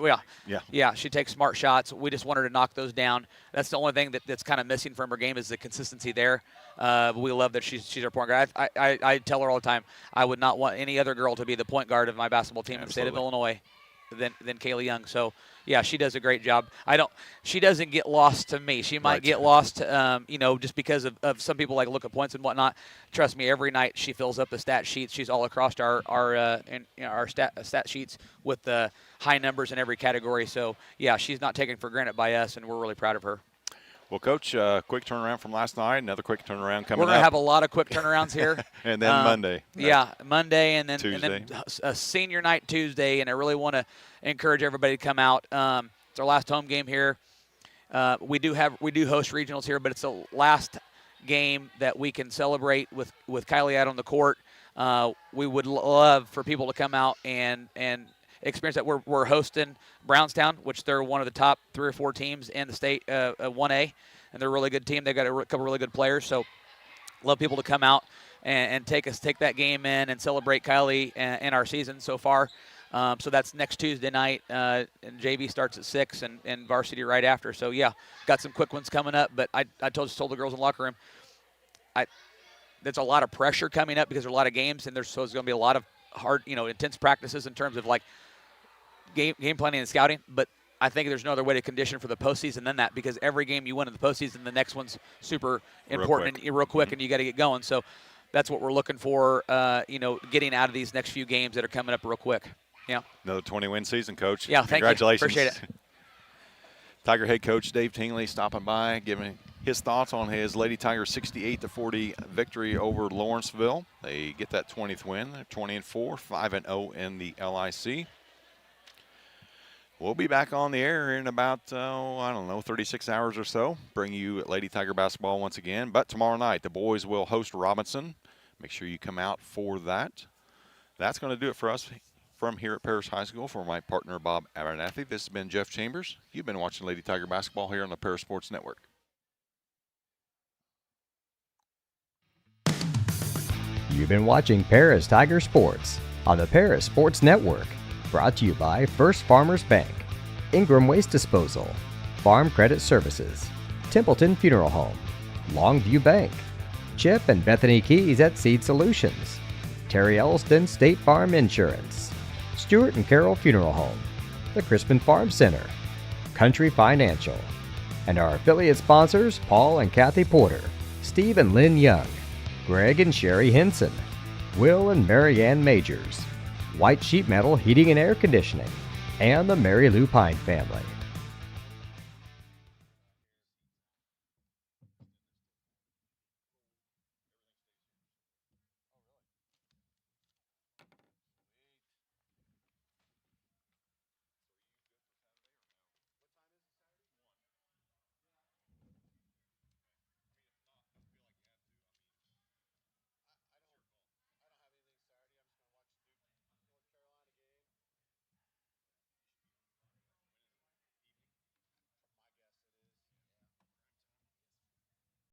Yeah. She takes smart shots. We just want her to knock those down. That's the only thing that's kind of missing from her game is the consistency there. We love that she's our point guard. I tell her all the time, I would not want any other girl to be the point guard of my basketball team in the state of Illinois than Kaylee Young. So yeah, she does a great job. She doesn't get lost to me. She might get lost, just because of some people like look at points and whatnot. Trust me, every night she fills up the stat sheets. She's all across our stat sheets with the high numbers in every category. So yeah, she's not taken for granted by us, and we're really proud of her. Well, Coach, quick turnaround from last night. Another quick turnaround coming up. We're going to have a lot of quick turnarounds here. And then Monday. Yeah, Monday and then Tuesday. And then a senior night Tuesday. And I really want to encourage everybody to come out. It's our last home game here. We do host regionals here, but it's the last game that we can celebrate with Kylie out on the court. We would love for people to come out and experience that. We're hosting Brownstown, which they're one of the top 3 or 4 teams in the state 1A, and they're a really good team. They've got a couple really good players, so love people to come out and take that game in and celebrate Kylie and our season so far. So that's next Tuesday night, and JV starts at 6 and varsity right after. So, yeah, got some quick ones coming up. But I told the girls in the locker room, there's a lot of pressure coming up because there's a lot of games, and there's going to be a lot of hard, intense practices in terms of, like, game planning and scouting. But I think there's no other way to condition for the postseason than that, because every game you win in the postseason, the next one's super important and real quick, and you got to get going. So that's what we're looking for, getting out of these next few games that are coming up real quick. Yeah. Another 20-win season, Coach. Yeah, thank you. Congratulations. Appreciate it. Tiger head coach Dave Tingley stopping by, giving his thoughts on his Lady Tigers 68-40 victory over Lawrenceville. They get that 20th win. They're 20-4, 5-0 in the LIC. We'll be back on the air in about, 36 hours or so. Bring you Lady Tiger basketball once again. But tomorrow night, the boys will host Robinson. Make sure you come out for that. That's going to do it for us from here at Paris High School. For my partner, Bob Abernathy, this has been Jeff Chambers. You've been watching Lady Tiger basketball here on the Paris Sports Network. You've been watching Paris Tiger Sports on the Paris Sports Network. Brought to you by First Farmers Bank, Ingram Waste Disposal, Farm Credit Services, Templeton Funeral Home, Longview Bank, Chip and Bethany Keys at Seed Solutions, Terry Elliston State Farm Insurance, Stuart and Carroll Funeral Home, the Crispin Farm Center, Country Financial, and our affiliate sponsors Paul and Kathy Porter, Steve and Lynn Young, Greg and Sherry Henson, Will and Mary Ann Majors, White Sheet Metal Heating and Air Conditioning, and the Mary Lou Pine family.